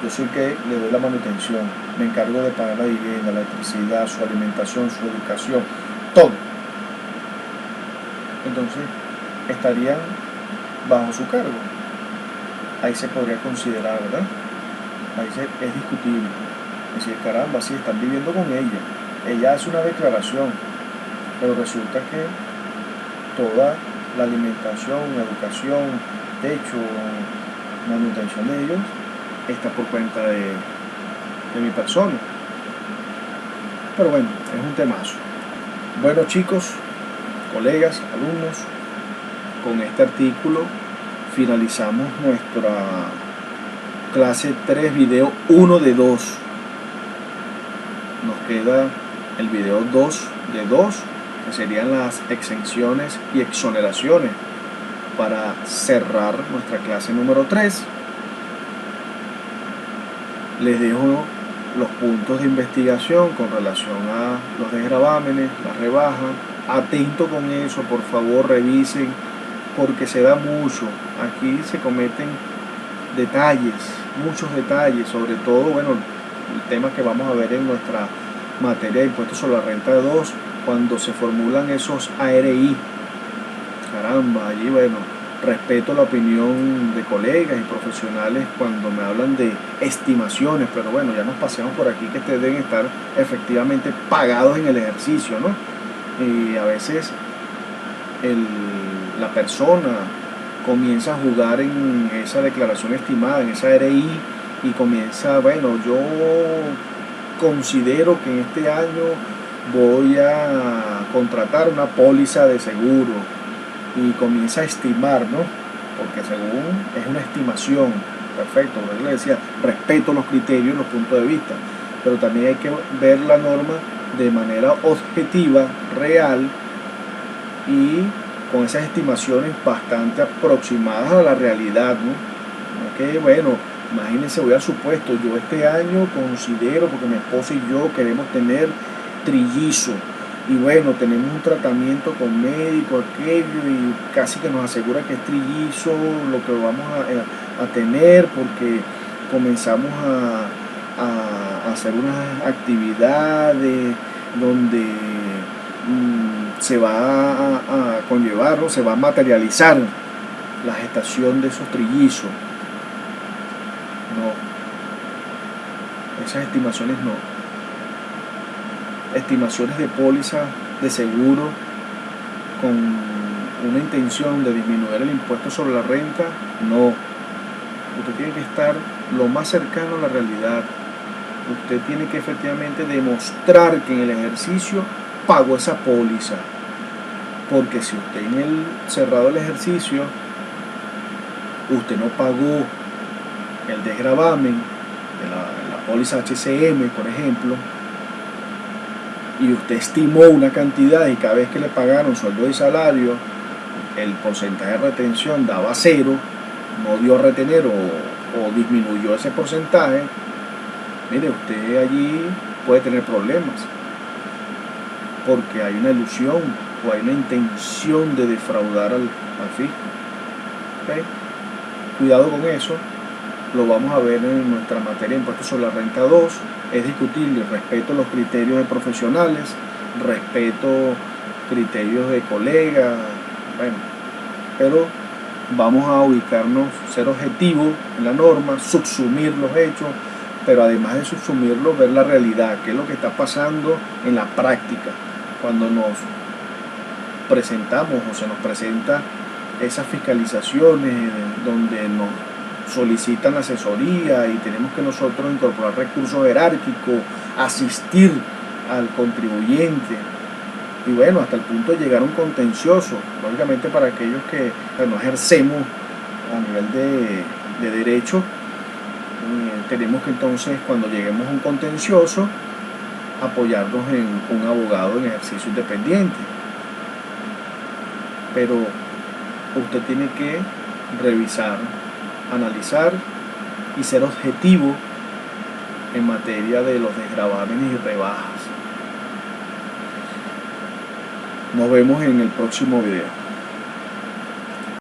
yo soy el que le doy la manutención, me encargo de pagar la vivienda, la electricidad, su alimentación, su educación, todo. Entonces, estarían bajo su cargo. Ahí se podría considerar, ¿verdad? Ahí es discutible. Es decir, caramba, sí, están viviendo con ella. Ella hace una declaración, pero resulta que toda la alimentación, la educación, techo, manutención de ellos está por cuenta de mi persona. Pero bueno, es un temazo. Bueno, chicos, colegas, alumnos, con este artículo finalizamos nuestra clase 3, video 1 de 2. Nos queda el video 2 de 2, que serían las exenciones y exoneraciones, para cerrar nuestra clase número 3. Les dejo los puntos de investigación con relación a los desgravámenes, la rebaja. Atento con eso, por favor, revisen, porque se da mucho. Aquí se cometen detalles, muchos detalles, sobre todo, bueno, el tema que vamos a ver en nuestra materia de impuestos sobre la renta de 2, cuando se formulan esos ARI. Caramba, allí, bueno, respeto la opinión de colegas y profesionales cuando me hablan de estimaciones, pero bueno, ya nos paseamos por aquí que ustedes deben estar efectivamente pagados en el ejercicio, ¿no? Y a veces la persona comienza a jugar en esa declaración estimada, en esa ARI, y comienza, bueno, yo considero que en este año voy a contratar una póliza de seguro, y comienza a estimar, ¿no? Porque según es una estimación, perfecto, como yo le decía, respeto los criterios, los puntos de vista, pero también hay que ver la norma de manera objetiva, real, y con esas estimaciones bastante aproximadas a la realidad, ¿no? No es que, bueno, imagínense, voy al supuesto, yo este año considero, porque mi esposa y yo queremos tener trillizo, y bueno, tenemos un tratamiento con médico, aquello, y casi que nos asegura que es trillizo lo que vamos a tener, porque comenzamos a hacer unas actividades donde se va a conllevar, ¿no? Se va a materializar la gestación de esos trillizos. No, esas estimaciones no. Estimaciones de póliza de seguro con una intención de disminuir el impuesto sobre la renta, no. Usted tiene que estar lo más cercano a la realidad. Usted tiene que efectivamente demostrar que en el ejercicio pagó esa póliza, porque si usted en el cerrado del ejercicio usted no pagó el desgravamen de la póliza HCM, por ejemplo, y usted estimó una cantidad y cada vez que le pagaron sueldo y salario, el porcentaje de retención daba 0, no dio a retener o disminuyó ese porcentaje, mire, usted allí puede tener problemas, porque hay una ilusión o hay una intención de defraudar al fisco. ¿Okay? Cuidado con eso, lo vamos a ver en nuestra materia de impuestos sobre la renta 2. Es discutible, respeto los criterios de profesionales, respeto criterios de colegas, bueno, pero vamos a ubicarnos, ser objetivos en la norma, subsumir los hechos, pero además de subsumirlos, ver la realidad, qué es lo que está pasando en la práctica, cuando nos presentamos o se nos presenta esas fiscalizaciones donde nos solicitan asesoría y tenemos que nosotros incorporar recursos jerárquicos, asistir al contribuyente y bueno, hasta el punto de llegar a un contencioso, lógicamente para aquellos que no ejercemos a nivel de derecho, tenemos que entonces cuando lleguemos a un contencioso apoyarnos en un abogado en ejercicio independiente, pero usted tiene que revisar, analizar y ser objetivo en materia de los desgravámenes y rebajas. Nos vemos en el próximo video.